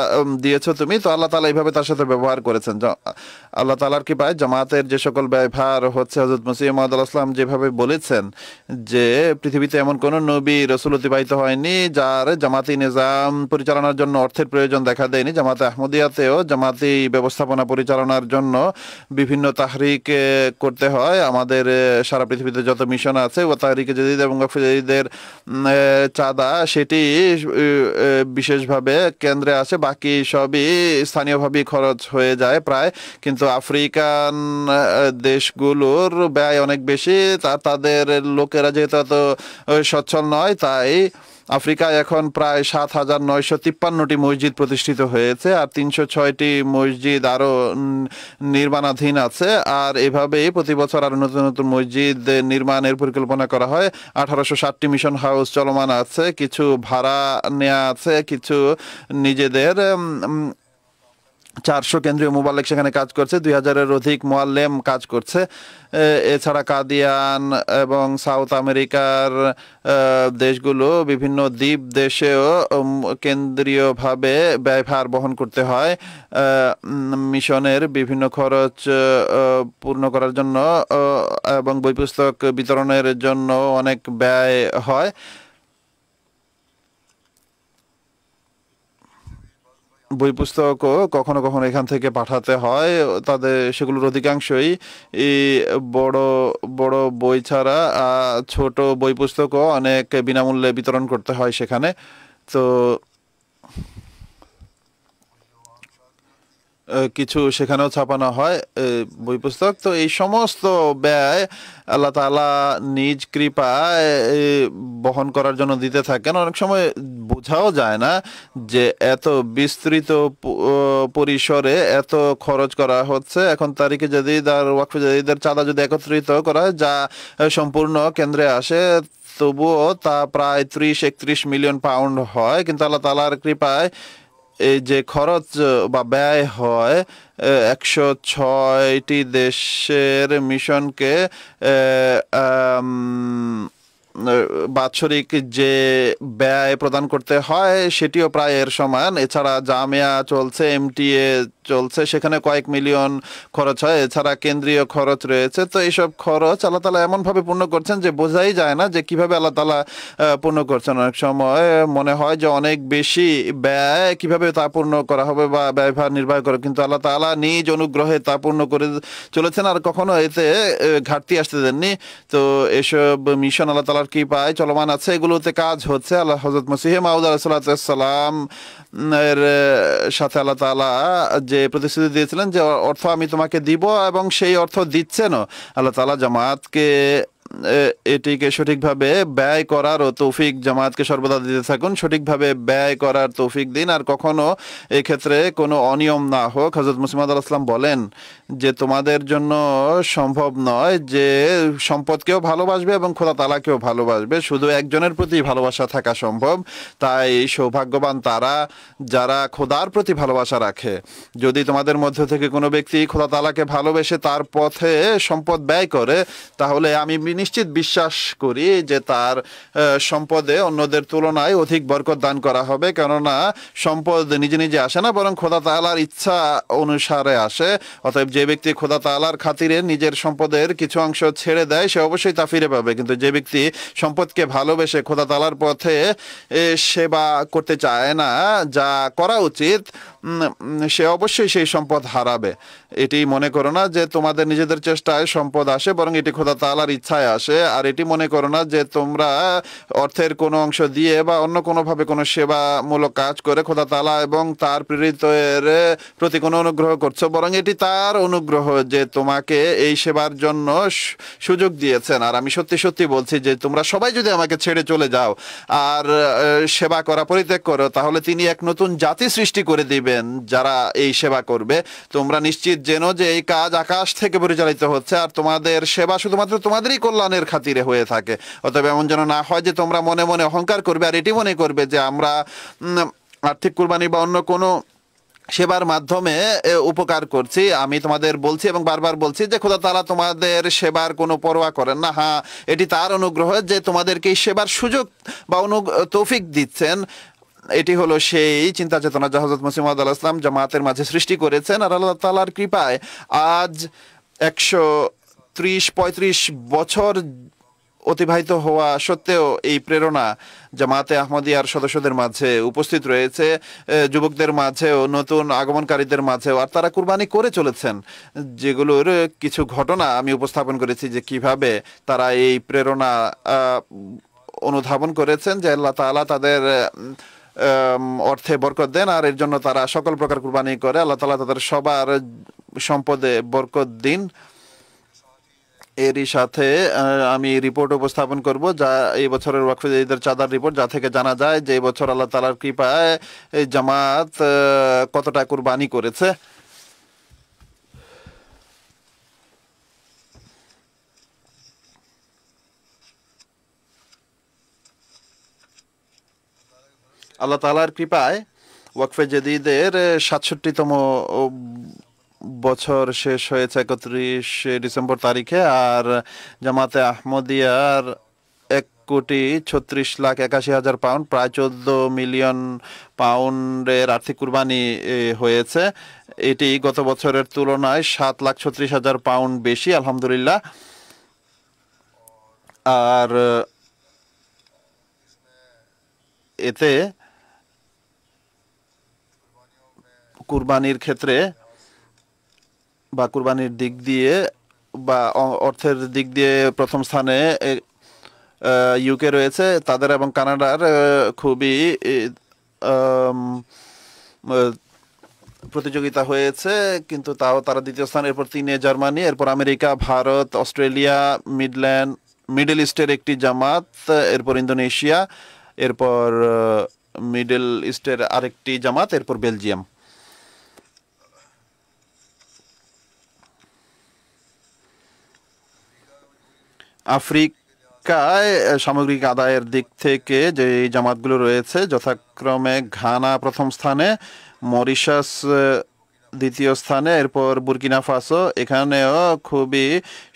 দিয়েছো তুমি, তো আল্লাহ তাআলা এইভাবে তার সাথে ব্যবহার করেছেন। আল্লাহ তাআলার কৃপায় জামাতের যে সকল ব্যবহার হচ্ছে, হযরত মসিহ মাউদ আলাইহিস সালাম যেভাবে বলেছেন যে পৃথিবীতে এমন কোন নবী রাসূল অতিবাহিত হয়নি যার জামাতি নিজাম পরিচালনার জন্য অর্থের প্রয়োজন দেখা দেয়নি। জামাতে আহমদিয়াতেও জামাতি ব্যবস্থাপনা পরিচালনার জন্য বিভিন্ন তাহরিক করতে হয়। আমাদের সারা পৃথিবীতে যত মিশন আছে, ও তাহরিকে জাদিদ এবং ওয়াকফে জাদিদের চাঁদা সেটি বিশেষভাবে কেন্দ্রে আসে, বাকি সবই স্থানীয়ভাবে খরচ হয়ে যায় প্রায়। কিন্তু আফ্রিকান দেশগুলোর ব্যয় অনেক বেশি, তাদের লোকেরা যেহেতু এত সচ্ছল নয়, তাই আফ্রিকায় এখন প্রায় 7,953টি মসজিদ প্রতিষ্ঠিত হয়েছে, আর 306টি মসজিদ আরও নির্মাণাধীন আছে। আর এভাবেই প্রতি বছর আরও নতুন নতুন মসজিদ নির্মাণের পরিকল্পনা করা হয়। 1860টি মিশন হাউস চলমান আছে, কিছু ভাড়া নেওয়া আছে, কিছু নিজেদের। 400 কেন্দ্রীয় মোবাল্লেগ সেখানে কাজ করছে, 2000-এর অধিক মোয়াল্লেম কাজ করছে। এছাড়া কাদিয়ান এবং সাউথ আমেরিকার দেশগুলো বিভিন্ন দ্বীপ দেশেও কেন্দ্রীয়ভাবে ব্যয়ভার বহন করতে হয়। মিশনের বিভিন্ন খরচ পূর্ণ করার জন্য এবং বই পুস্তক বিতরণের জন্য অনেক ব্যয় হয়। বই পুস্তকও কখনো কখনো এখান থেকে পাঠাতে হয়, তাদের সেগুলোর অধিকাংশই বড় বড় বই ছাড়া ছোট বই পুস্তকও অনেক বিনামূল্যে বিতরণ করতে হয় সেখানে। তো কিছু সেখানেও ছাপানো হয় বই পুস্তক। তো এই সমস্ত ব্যয় আল্লাহ তাআলা নিজ কৃপায় বহন করার জন্য দিতে থাকেন। অনেক সময় বোঝাও যায় না যে এত বিস্তৃত পরিসরে এত খরচ করা হচ্ছে। এখন তারিখে জাদিদ আর ওয়াকফে জাদিদের চাঁদা যদি একত্রিত করা হয়, যা সম্পূর্ণ কেন্দ্রে আসে, তবুও তা প্রায় 30-31 মিলিয়ন পাউন্ড হয়। কিন্তু আল্লাহ তাআলার কৃপায় এই যে খরচ বা ব্যয় হয় 106টি দেশের মিশনকে বাৎসরিক যে ব্যয় প্রদান করতে হয় সেটিও প্রায় এর সমান। এছাড়া জামিয়া চলছে, এমটিএ চলছে, সেখানে কয়েক মিলিয়ন খরচ হয়। এছাড়া কেন্দ্রীয় খরচ রয়েছে। তো এইসব খরচ আল্লাহ তাআলা এমনভাবে পূর্ণ করছেন যে বোঝাই যায় না যে কিভাবে আল্লাহ তাআলা পূর্ণ করছেন। অনেক সময় মনে হয় যে অনেক বেশি ব্যয়, কিভাবে তা পূর্ণ করা হবে বা ব্যয়ভার নির্বাহ করে, কিন্তু আল্লাহ তাআলা নিজ অনুগ্রহে তা পূর্ণ করে চলেছেন, আর কখনো এতে ঘাটতি আসতে দেননি। তো এসব মিশন আল্লাহ তাআলার কৃপায় চলমান আছে, এগুলোতে কাজ হচ্ছে। আল্লাহ হযরত মসিহ মাউদ আলাইহিস সালাম এর সাথে আল্লাহ তাআলা যে প্রতিশ্রুতি দিয়েছিলেন যে অর্থ আমি তোমাকে দিব, এবং সেই অর্থ দিচ্ছেনও। আল্লাহ তাআলা জামাতকে এটিকে সঠিকভাবে ব্যয় করার ও তৌফিক জামাতকে সর্বদা দিতে থাকুন। সঠিকভাবে ব্যয় করার তৌফিক দিন, আর কখনো এই ক্ষেত্রে কোনো অনিয়ম না হোক। হযরত মুসলিম মাউদ আলাইহিস সালাম বলেন যে তোমাদের জন্য সম্ভব নয় যে সম্পদকেও ভালোবাসবে এবং খোদা তাআলাকেও ভালোবাসবে, শুধু একজনের প্রতি ভালোবাসা থাকা সম্ভব। তাই সৌভাগ্যবান তারা যারা খোদার প্রতি ভালোবাসা রাখে। যদি তোমাদের মধ্য থেকে কোনো ব্যক্তি খোদা তাআলাকে ভালোবেসে তার পথে সম্পদ ব্যয় করে, তাহলে আমি নিশ্চিত বিশ্বাস করি যে তার সম্পদে অন্যদের তুলনায় অধিক বরকত দান করা হবে, কেননা সম্পদ নিজে নিজে আসে না, বরং খোদা তাআলার ইচ্ছা অনুসারে আসে। অতএব যে ব্যক্তি খোদা তাআলার খাতিরে নিজের সম্পদের কিছু অংশ ছেড়ে দেয় সে অবশ্যই তা ফিরে পাবে, কিন্তু যে ব্যক্তি সম্পদকে ভালোবেসে খোদা তাআলার পথে সেবা করতে চায় না, যা করা উচিত, সে অবশ্যই সেই সম্পদ হারাবে। এটি মনে করো না যে তোমাদের নিজেদের চেষ্টায় সম্পদ আসে, বরং এটি খোদা তাআলার ইচ্ছায় আসে। আর এটি মনে করো না যে তোমরা অর্থের কোনো অংশ দিয়ে বা অন্য কোনোভাবে কোনো সেবামূলক কাজ করে খোদা তাআলা এবং তার প্রেরিতের প্রতি কোনো অনুগ্রহ করছো, বরং এটি তার অনুগ্রহ যে তোমাকে এই সেবার জন্য সুযোগ দিয়েছেন। আর আমি সত্যি সত্যি বলছি যে তোমরা সবাই যদি আমাকে ছেড়ে চলে যাও আর সেবা করা পরিত্যাগ করো, তাহলে তিনি এক নতুন জাতি সৃষ্টি করে দিবেন যারা এই সেবা করবে। তোমরা নিশ্চিত জেনো যে এই কাজ আকাশ থেকে পরিচালিত হচ্ছে, আর তোমাদের সেবা শুধুমাত্র তোমাদেরই কল্যাণের খাতিরে হয়ে থাকে। অতএব এমন যেন না হয় যে তোমরা মনে মনে অহংকার করবে আর এটি মনে করবে যে আমরা আর্থিক কুরবানি বা অন্য কোনো সেবার মাধ্যমে উপকার করছি। আমি তোমাদের বলছি এবং বারবার বলছি যে খোদা তাআলা তোমাদের সেবার কোনো পরোয়া করেন না। হ্যাঁ, এটি তার অনুগ্রহ যে তোমাদেরকে এই সেবার সুযোগ বা তৌফিক দিচ্ছেন। এটি হলো সেই চিন্তা চেতনা যা হযরত মসিহ মাউদ আলাইহিস সালাম জামাতের মাঝে সৃষ্টি করেছেন। আর আল্লাহ তাআলার কৃপায় আজ 130-35 বছর অতিবাহিত হওয়া সত্ত্বেও এই প্রেরণা জামাতে আহমদিয়ার সদস্যদের মাঝে উপস্থিত রয়েছে, যুবকদের মাঝেও, নতুন আগমনকারীদের মাঝেও, আর তারা কুরবানি করে চলেছেন, যেগুলোর কিছু ঘটনা আমি উপস্থাপন করেছি যে কিভাবে তারা এই প্রেরণা অনুধাবন করেছেন যে আল্লাহ তাআলা তাদের অর্থে বরকত দেন আর এর জন্য তারা সকল প্রকার কুরবানি করে। আল্লাহ তাআলা তাদের সবার সম্পদে বরকত দিন। এরই সাথে আমি রিপোর্ট উপস্থাপন করব যা এই বছরের ওয়াকফে জাদিদের চাঁদার রিপোর্ট, যা থেকে জানা যায় যে এই বছর আল্লাহ তাআলার কৃপায় জামাত কতটা কুরবানি করেছে। আল্লাহ তাআলার কৃপায় ওয়াকফে জাদিদের 67তম বছর শেষ হয়েছে 31 ডিসেম্বর তারিখে, আর জামাতে আহমদিয়ার 1,36,81,000 পাউন্ড, প্রায় 14 মিলিয়ন পাউন্ডের আর্থিক কুরবানি হয়েছে। এটি গত বছরের তুলনায় 7,36,000 পাউন্ড বেশি, আলহামদুলিল্লাহ। আর এতে কুরবানির ক্ষেত্রে বা কুরবানির দিক দিয়ে বা অর্থের দিক দিয়ে প্রথম স্থানে ইউকে রয়েছে। তাদের এবং কানাডার খুবই প্রতিযোগিতা হয়েছে, কিন্তু তাও তারা দ্বিতীয় স্থান। এরপর 3 জার্মানি, এরপর আমেরিকা, ভারত, অস্ট্রেলিয়া, মিডল ইস্টের একটি জামাত, এরপর ইন্দোনেশিয়া, এরপর মিডল ইস্টের আরেকটি জামাত, এরপর বেলজিয়াম। আফ্রিকায় সামগ্রিক আদায়ের দিক থেকে যে জামাতগুলো রয়েছে যথাক্রমে ঘানা প্রথম স্থানে, মরিশাস দ্বিতীয় স্থানে, এরপর বুরকিনা ফাসো। এখানেও খুবই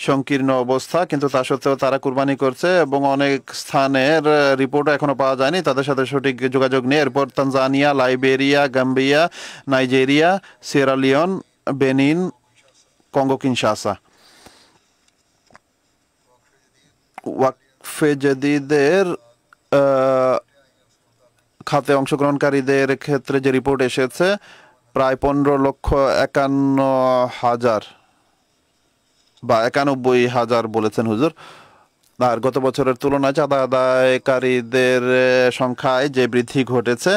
সংকীর্ণ অবস্থা, কিন্তু তা সত্ত্বেও তারা কুরবানি করছে এবং অনেক স্থানের রিপোর্ট এখনো পাওয়া যায়নি তাদের সাথে সঠিক যোগাযোগ নিয়ে। এরপর Tanzania, Liberia, Gambia, Nigeria, Sierra Leone, Benin, Congo Kinshasa. ওয়াকফে জাদিদের খাতে অংশগ্রহণকারীদের ক্ষেত্রে যে রিপোর্ট এসেছে প্রায় 15,51,000 বা 91,000 বলেছেন হুজুর। আর গত বছরের তুলনায় চাঁদা আদায়কারীদের সংখ্যায় যে বৃদ্ধি ঘটেছে,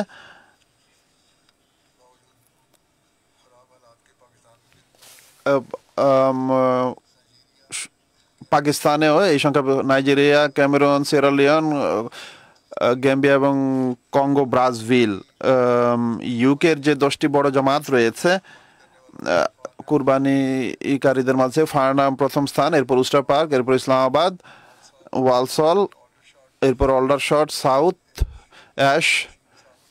পাকিস্তানেও এই সংখ্যা, Nigeria, Cameroon, Sierra Leone, Gambia এবং কঙ্গো ব্রাজাভিল। ইউকের যে 10টি বড় জামাত রয়েছে কুরবানিকারীদের মাঝে, ফারনাম প্রথম স্থান, এরপর উস্টার পার্ক, এরপর ইসলামাবাদ, ওয়ালসল, এরপর অলডারশট সাউথ, অ্যাশ,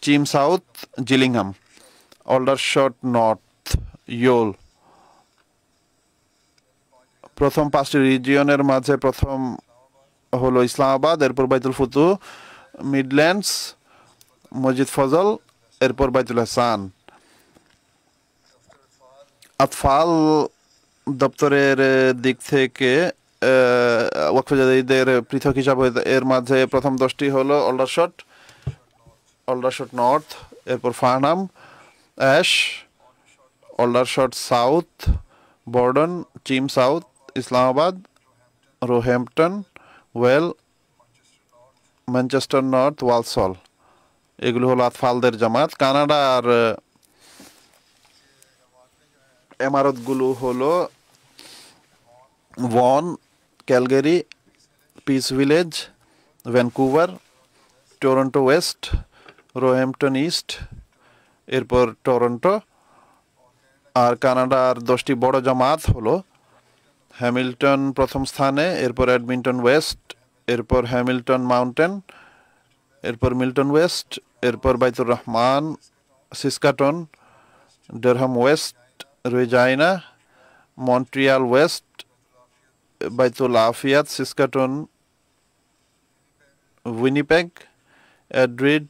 চিম সাউথ, জিলিংহাম, অলডারশট নর্থ, ইয়োল। প্রথম 5টি রিজিয়নের মাঝে প্রথম হলো ইসলামাবাদ, এরপর বাইতুল ফুতু, মিডল্যান্ডস, মসজিদ ফজল, এরপর বাইতুল হাসান। আতফাল দপ্তরের দিক থেকে ওয়াকফে জাদিদের পৃথক হিসাব এর মাঝে প্রথম 10টি হলো অলডারশট নর্থ, এরপর ফারনাম, ash, অলডারশট South, Bordon, Cheam South, Islamabad, Roehampton, Vale, Manchester North, Walsall. এগুলো হলো আতফালদের জামাত। কানাডার এমারতগুলো হলো Vaughan, Calgary, Peace Village, Vancouver, Toronto West, Roehampton East, এরপর টরন্টো। আর কানাডার 10টি বড় জামাত হলো হ্যামিল্টন প্রথম স্থানে, এরপর এডমিন্টন ওয়েস্ট, এরপর হ্যামিল্টন মাউন্টেন, এরপর মিল্টন ওয়েস্ট, এরপর Baitur Rahman, Saskatoon, Durham West, Regina, Montreal West, Baitul Afiyat, সিসকাটন, Winnipeg, এড্রিড,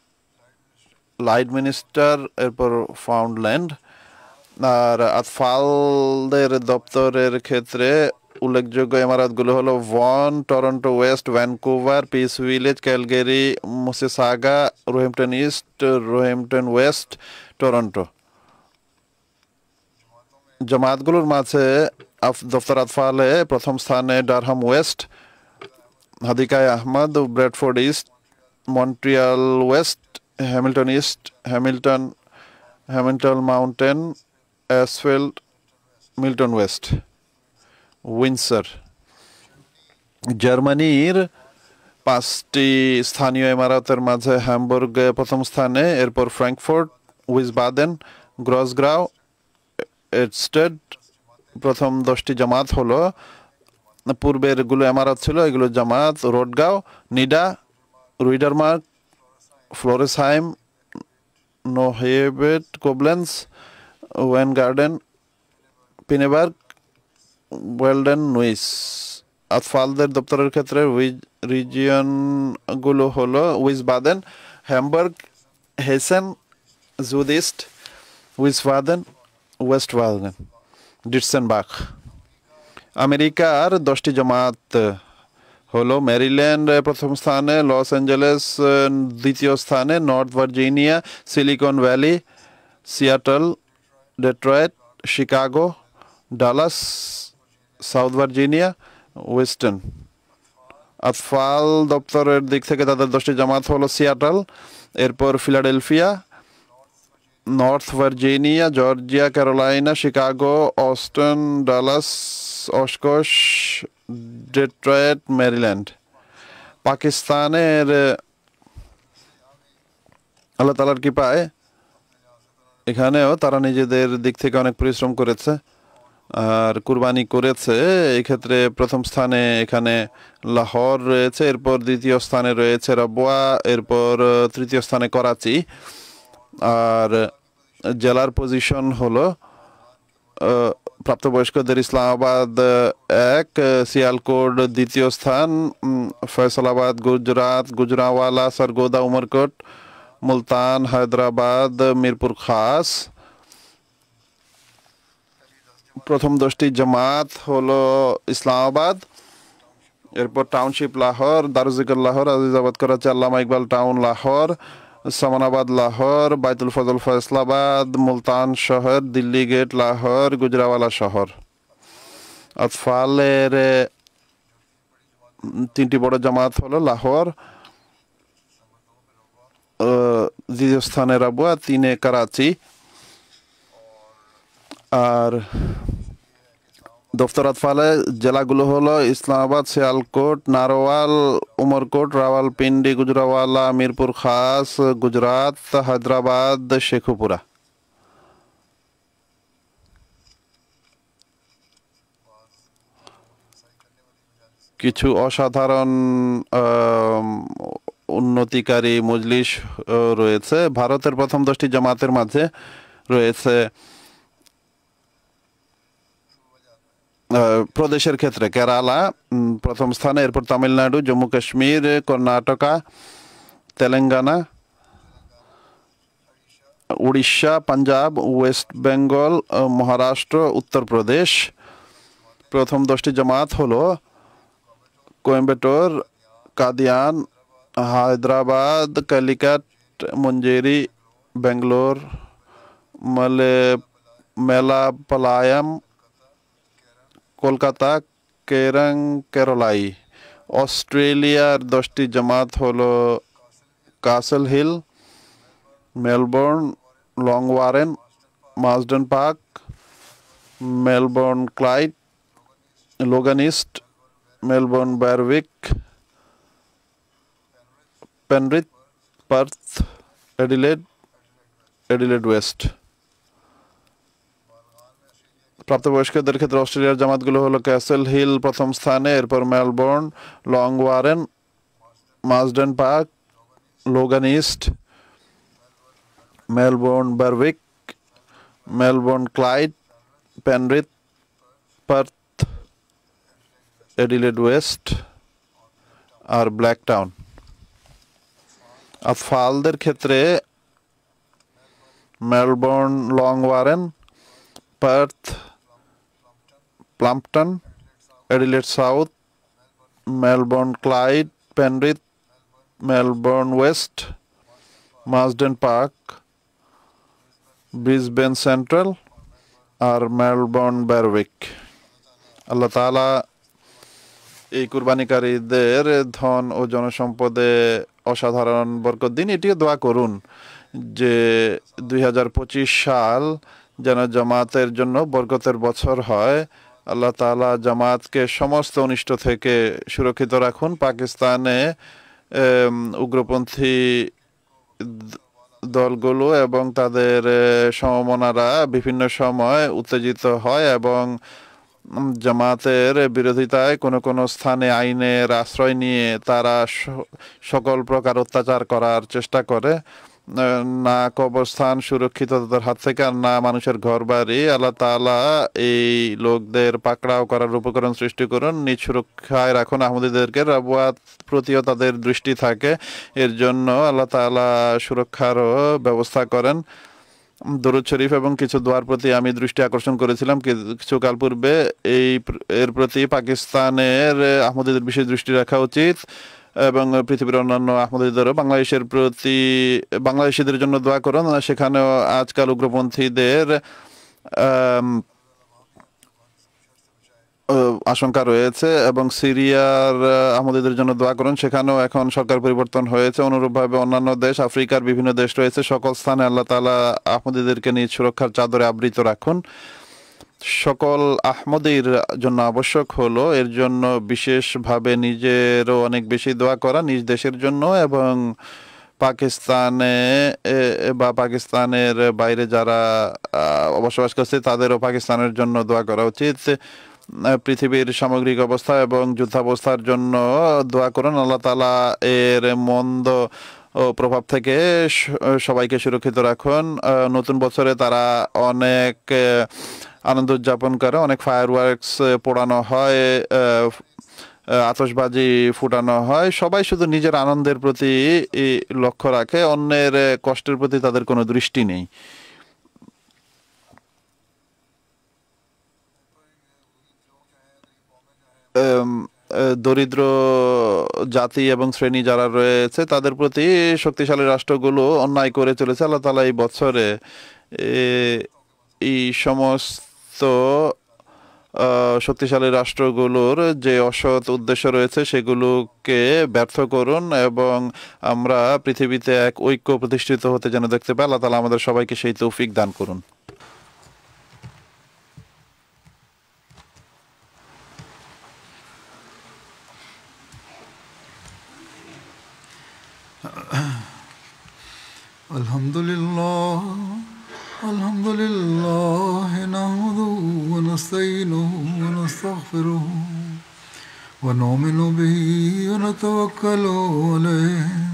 লাইডমিনিস্টার, এরপর ফাউন্ডল্যান্ড। আর আতফালদের দপ্তরের ক্ষেত্রে উল্লেখযোগ্য ইমারতগুলো হলো Vaughan, Toronto West, Vancouver, Peace Village, Calgary, Mississauga, Roehampton East, Roehampton West, Toronto. জামাতগুলোর মাঝে দফতর আতফালে প্রথম স্থানে ডারহাম ওয়েস্ট, হাদিকায় Ahmad, Bradford East, Montreal West, Hamilton East, Hamilton Mountain, Ashfield, Milton West, Windsor. জার্মানির 5টি স্থানীয় ইমারতের মাঝে হ্যামবুর্গ প্রথম স্থানে, এরপর ফ্র্যাঙ্কফুর্ট, উইসবাদেন, গ্রসগ্রাউ, এডস্টেড। প্রথম 10টি জামাত হলো, পূর্বের গুলো ইমারত ছিল, এগুলো জামাত রোডগাঁও, নিডা, রুইডারমার্ক, ফ্লোরেসহাইম, নোহেবেট, কোবলেন্স, ওয়েনগার্ডেন, পিনেবার্গ, ওয়েলডেন, নুইস। আতফালদের দপ্তরের ক্ষেত্রে রিজিয়নগুলো হলো উইসবাদেন, হ্যামবার্গ, হেসেন, জুদিস্ট, উইসবাদেন, ওয়েস্টবাদেন, ডিটসেনবাখ। আমেরিকার 10টি জামাত হলো ম্যারিল্যান্ড প্রথম স্থানে, লস অ্যাঞ্জেলেস দ্বিতীয় স্থানে, North Virginia, Silicon Valley, Seattle, Detroit, Chicago, Dallas, South Virginia, Western. আতফাল দপ্তরের দিক থেকে তাদের 10টি জামাত হলো সিয়াটল, এরপর Philadelphia, North Virginia, Georgia, Carolina, Chicago, Austin, Dallas, Oshkosh, Detroit, Maryland. পাকিস্তানের আল্লাহ তাআলার কৃপায় এখানেও তারা নিজেদের দিক থেকে অনেক পরিশ্রম করেছে আর কুরবানি করেছে। এই ক্ষেত্রে প্রথম স্থানে এখানে লাহোর রয়েছে, এরপর দ্বিতীয় স্থানে রয়েছে রাবওয়া, এরপর তৃতীয় স্থানে করাচি। আর জেলার পজিশন হলো প্রাপ্তবয়স্কদের ইসলামাবাদ 1, সিয়ালকোট দ্বিতীয় স্থান, ফয়সালাবাদ, গুজরাত, গুজরাওয়ালা, সরগোদা, উমরকোট, মুলতান, হায়দ্রাবাদ, মিরপুর খাস। প্রথম 10টি জামাত হলো ইসলামাবাদ, এরপর টাউনশিপ লাহোর, দারুজিকর লাহোর, আজিজাবাদ করাচি, আল্লামা ইকবাল টাউন লাহোর, সামানাবাদ লাহোর, বাইতুল ফজল ফয়সলাবাদ, মুলতান শহর, দিল্লি গেট লাহোর, গুজরাওয়ালা শহর। আতফালের 3টি বড় জামাত হলো লাহোর, দ্বিতীয় স্থানে রাবুয়া, 3 করাচি। আর দফতর আতফালে জেলাগুলো হলো ইসলামাবাদ, সিয়ালকোট, নারোয়াল, উমরকোট, রাওয়ালপিন্ডি, গুজরাওয়ালা, মিরপুর খাস, গুজরাত, হায়দ্রাবাদ, শেখুপুরা। কিছু অসাধারণ উন্নতিকারী মজলিস রয়েছে। ভারতের প্রথম 10টি জামাতের মাঝে রয়েছে প্রদেশের ক্ষেত্রে কেরালা প্রথম স্থানে, এরপর তামিলনাড়ু, জম্মু কাশ্মীর, কর্ণাটকা, তেলেঙ্গানা, উড়িষ্যা, পাঞ্জাব, ওয়েস্ট বেঙ্গল, মহারাষ্ট্র, উত্তরপ্রদেশ। প্রথম 10টি জামাত হলো কোয়েম্বাটোর, কাদিয়ান, হায়দ্রাবাদ, কালিকাট, মঞ্জেরি, বেঙ্গালোর, মেলাপালায়াম, কলকাতা, কেরলাই। অস্ট্রেলিয়ার 10টি জামাত হলো Castle Hill, Melbourne, Long Warren, Marsden Park, Melbourne Clyde, Logan East, Melbourne Berwick, Penrith, Perth, Adelaide West. প্রাপ্তবয়স্কদের ক্ষেত্রে অস্ট্রেলিয়ার জামাতগুলো হলো ক্যাসেল হিল প্রথম স্থানে, এরপর Melbourne, Long Warren, Marsden Park, Logan East, Melbourne Berwick, Melbourne Clyde, Penrith, Perth, Adelaide West আর ব্ল্যাকটাউন। আতফালদের ক্ষেত্রে Melbourne, Long Warren, Perth, Plumpton, Adelaide South, Melbourne Clyde, Penrith, Melbourne West, Marsden Park, Brisbane Central আর মেলবোর্ন বারউইক। আল্লাহ তাআলা এই কুরবানিকারীদের ধন ও জনসম্পদে অসাধারণ বরকত দিন। এটিও দোয়া করুন যে 2025 সাল যেন জামাতের জন্য বরকতের বছর হয়। আল্লাহ তাআলা জামাতকে সমস্ত অনিষ্ট থেকে সুরক্ষিত রাখুন। পাকিস্তানে উগ্রপন্থী দলগুলো এবং তাদের সমমনারা বিভিন্ন সময় উত্তেজিত হয় এবং জামাতের বিরোধিতায় কোনো কোনো স্থানে আইনের আশ্রয় নিয়ে তারা সকল প্রকার অত্যাচার করার চেষ্টা করে। না কবরস্থান সুরক্ষিত তাদের হাত থেকে, আর না মানুষের ঘর বাড়ি। আল্লাহ তাআলা এই লোকদের পাকড়াও করার উপকরণ সৃষ্টি করুন, নিজ সুরক্ষায় রাখুন আহমদীদেরকে, রাবুয়াত প্রতিও তাদের দৃষ্টি থাকে, এর জন্য আল্লাহ তাআলা সুরক্ষারও ব্যবস্থা করেন। দরুদ শরীফ এবং কিছু দোয়ার প্রতি আমি দৃষ্টি আকর্ষণ করেছিলাম কিছুকাল পূর্বে। এর প্রতি পাকিস্তানের আহমদীদের বিশেষ দৃষ্টি রাখা উচিত এবং পৃথিবীর অন্যান্য আহমদীদেরও। বাংলাদেশিদের জন্য দোয়া করুন, সেখানেও আজকাল উগ্রপন্থীদের আশঙ্কা রয়েছে, এবং সিরিয়ার আহমদীদের জন্য দোয়া করুন, সেখানেও এখন সরকার পরিবর্তন হয়েছে। অনুরূপভাবে অন্যান্য দেশ, আফ্রিকার বিভিন্ন দেশ রয়েছে, সকল স্থানে আল্লাহ তাআলা আহমদীদেরকে নিজ সুরক্ষার চাদরে আবৃত রাখুন। সকল আহমদীর জন্য আবশ্যক হলো এর জন্য বিশেষভাবে নিজেরও অনেক বেশি দোয়া করা, নিজ দেশের জন্য এবং পাকিস্তানে বা পাকিস্তানের বাইরে যারা বসবাস করছে তাদেরও পাকিস্তানের জন্য দোয়া করা উচিত। পৃথিবীর সামগ্রিক অবস্থা এবং যুদ্ধাবস্থার জন্য দোয়া করুন। আল্লাহ তাআলা এর মন্দ প্রভাব থেকে সবাইকে সুরক্ষিত রাখুন। নতুন বছরে তারা অনেক আনন্দ উদযাপন করে, অনেক ফায়ারওয়ার্কস পোড়ানো হয়, আতশবাজি ফুটানো হয়। সবাই শুধু নিজের আনন্দের প্রতি লক্ষ্য রাখে, অন্যের কষ্টের প্রতি তাদের কোনো দৃষ্টি নেই। দরিদ্র জাতি এবং শ্রেণী যারা রয়েছে তাদের প্রতি শক্তিশালী রাষ্ট্রগুলো অন্যায় করে চলেছে। আল্লাহ তাআলা এই বছরে এই সমস্ত শক্তিশালী রাষ্ট্রগুলোর যে অসৎ উদ্দেশ্য রয়েছে সেগুলোকে ব্যর্থ করুন এবং আমরা পৃথিবীতে এক ঐক্য প্রতিষ্ঠিত হতে যেন দেখতে পাই। আল্লাহ তাআলা আমাদের সবাইকে সেই তৌফিক দান করুন। আলহামদুলিল্লাহ আলহামদুলিল্লাহ নাহমাদুহু ওয়া নাস্তাঈনুহু ওয়া নাস্তাগফিরুহু ওয়া নু'মিনু বিহি ওয়া নাতাওয়াক্কালু আলাইহি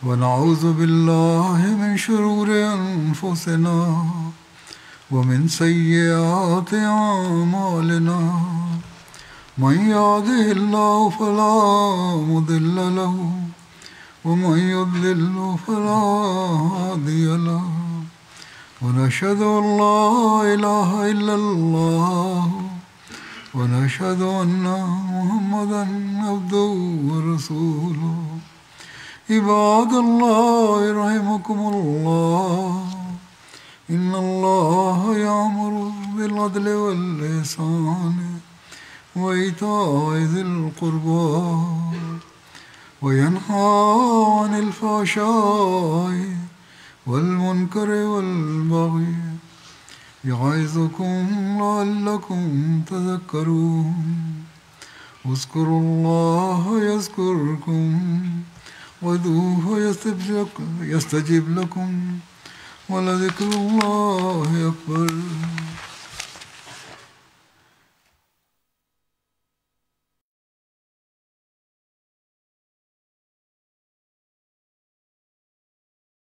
ওয়া নাউযু বিল্লাহি মিন শুরুরি আনফুসিনা ومن سيئات أعمالنا من يهده الله فلا مضل له ومن يضلل فلا هادي له ونشهد أن لا إله إلا الله ونشهد أن محمدا عبده ورسوله عباد الله رحمكم الله إن الله يأمر بالعدل والإحسان وإيتاء ذي القربى وينهى عن الفحشاء والمنكر والبغي يعظكم لعلكم تذكرون اذكروا الله يذكركم وادعوه يستجب لكم ولذكر الله أكبر